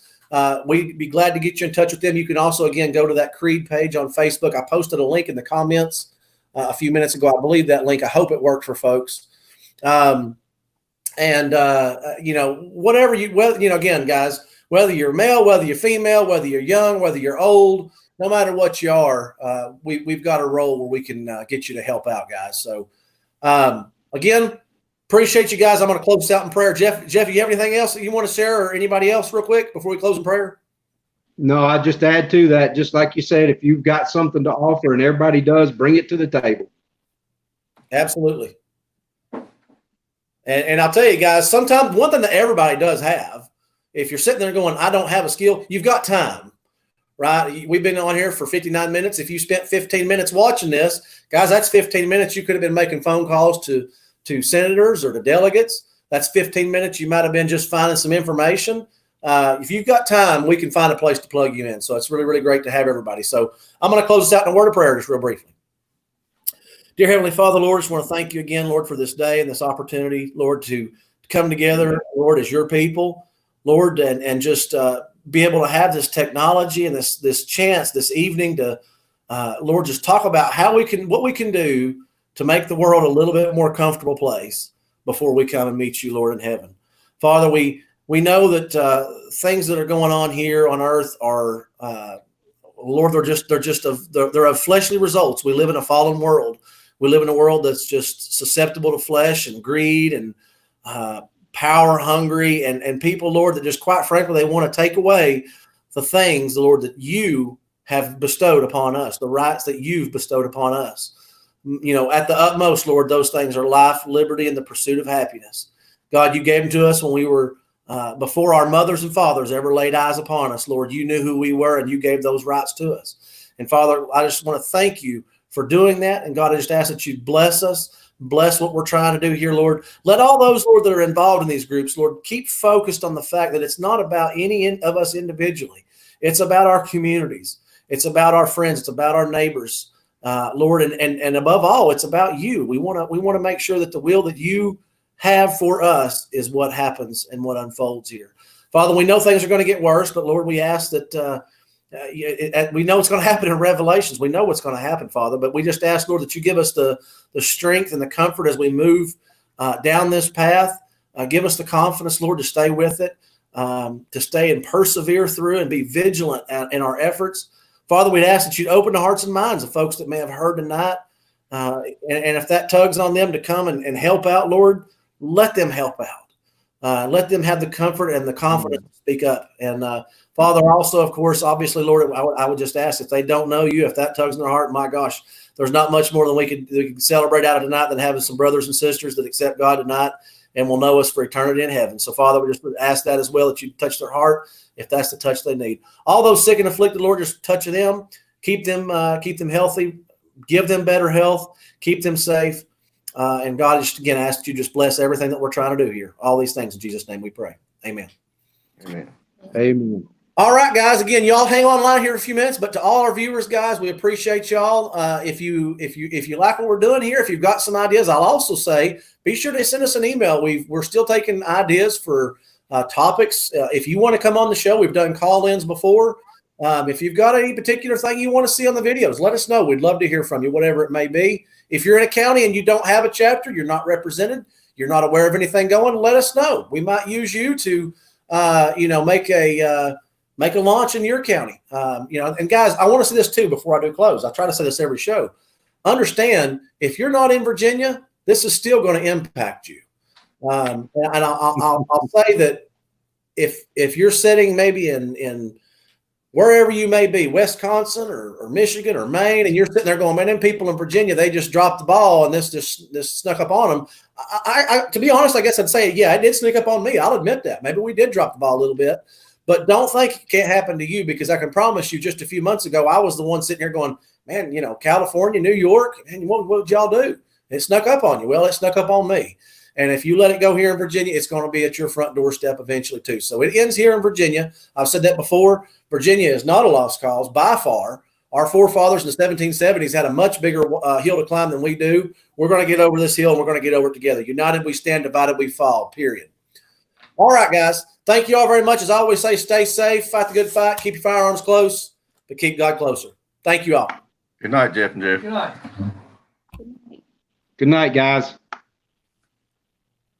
we'd be glad to get you in touch with them. You can also, again, go to that Creed page on Facebook. I posted a link in the comments a few minutes ago. I believe that link. I hope it worked for folks. Whatever again, guys, whether you're male, whether you're female, whether you're young, whether you're old, no matter what you are, we've got a role where we can get you to help out, guys. So, again, appreciate you guys. I'm going to close this out in prayer. Jeff, you have anything else that you want to share, or anybody else real quick before we close in prayer? No, I just add to that, just like you said, if you've got something to offer and everybody does, bring it to the table. Absolutely. And I'll tell you guys, sometimes one thing that everybody does have, if you're sitting there going, I don't have a skill, you've got time, right? We've been on here for 59 minutes. If you spent 15 minutes watching this, guys, that's 15 minutes you could have been making phone calls to senators or to delegates. That's 15 minutes you might have been just finding some information. If you've got time, we can find a place to plug you in. So it's really, really great to have everybody. So I'm going to close this out in a word of prayer just real briefly. Dear Heavenly Father, Lord, I just want to thank you again, Lord, for this day and this opportunity, Lord, to come together, Lord, as your people, Lord, and just be able to have this technology and this chance this evening to, Lord, just talk about what we can do to make the world a little bit more comfortable place before we come and meet you, Lord, in heaven. Father, we know that things that are going on here on earth are, Lord, they're of fleshly results. We live in a fallen world. We live in a world that's just susceptible to flesh and greed and power hungry and people, Lord, that just quite frankly, they want to take away the things, Lord, that you have bestowed upon us, the rights that you've bestowed upon us. You know, at the utmost, Lord, those things are life, liberty, and the pursuit of happiness. God, you gave them to us when we were before our mothers and fathers ever laid eyes upon us, Lord. You knew who we were and you gave those rights to us. And Father, I just want to thank you for doing that. And God, I just ask that you bless us, bless what we're trying to do here, Lord. Let all those, Lord, that are involved in these groups, Lord, keep focused on the fact that it's not about any of us individually. It's about our communities. It's about our friends. It's about our neighbors, Lord. And above all, it's about you. We want to make sure that the will that you have for us is what happens and what unfolds here. Father, we know things are going to get worse, but Lord, we ask that we know it's going to happen in Revelations. We know what's going to happen, Father, but we just ask, Lord, that you give us the strength and the comfort as we move down this path. Give us the confidence, Lord, to stay with it, to stay and persevere through and be vigilant in our efforts. Father, we'd ask that you'd open the hearts and minds of folks that may have heard tonight. And if that tugs on them to come and help out, Lord, let them help out. Let them have the comfort and the confidence to speak up. And Father, also, of course, obviously, Lord, I would just ask if they don't know you, if that tugs in their heart, my gosh, there's not much more than we could celebrate out of tonight than having some brothers and sisters that accept God tonight and will know us for eternity in heaven. So, Father, we just ask that as well, that you touch their heart if that's the touch they need. All those sick and afflicted, Lord, just touch them, keep them healthy, give them better health, keep them safe. And God, just again, ask that you just bless everything that we're trying to do here. All these things in Jesus' name we pray. Amen. Amen. Amen. All right, guys. Again, y'all hang online here a few minutes, but to all our viewers, guys, we appreciate y'all. If you like what we're doing here, if you've got some ideas, I'll also say be sure to send us an email. We're still taking ideas for topics. If you want to come on the show, we've done call-ins before. If you've got any particular thing you want to see on the videos, let us know. We'd love to hear from you, whatever it may be. If you're in a county and you don't have a chapter, you're not represented, you're not aware of anything going, let us know. We might use you to, make a launch in your county. And guys, I want to say this too before I do close. I try to say this every show. Understand, if you're not in Virginia, this is still going to impact you. And I'll say that if you're sitting maybe in wherever you may be, Wisconsin or Michigan or Maine, and you're sitting there going, man, them people in Virginia, they just dropped the ball and this snuck up on them. I to be honest, I guess I'd say, yeah, it did sneak up on me. I'll admit that. Maybe we did drop the ball a little bit, but don't think it can't happen to you, because I can promise you just a few months ago, I was the one sitting here going, man, California, New York, and what y'all do? It snuck up on you. Well, it snuck up on me. And if you let it go here in Virginia, it's going to be at your front doorstep eventually too. So it ends here in Virginia. I've said that before. Virginia is not a lost cause by far. Our forefathers in the 1770s had a much bigger hill to climb than we do. We're going to get over this hill, and we're going to get over it together. United we stand, divided we fall, period. All right, guys. Thank you all very much. As I always say, stay safe, fight the good fight, keep your firearms close, but keep God closer. Thank you all. Good night, Jeff and Jeff. Good night. Good night, guys.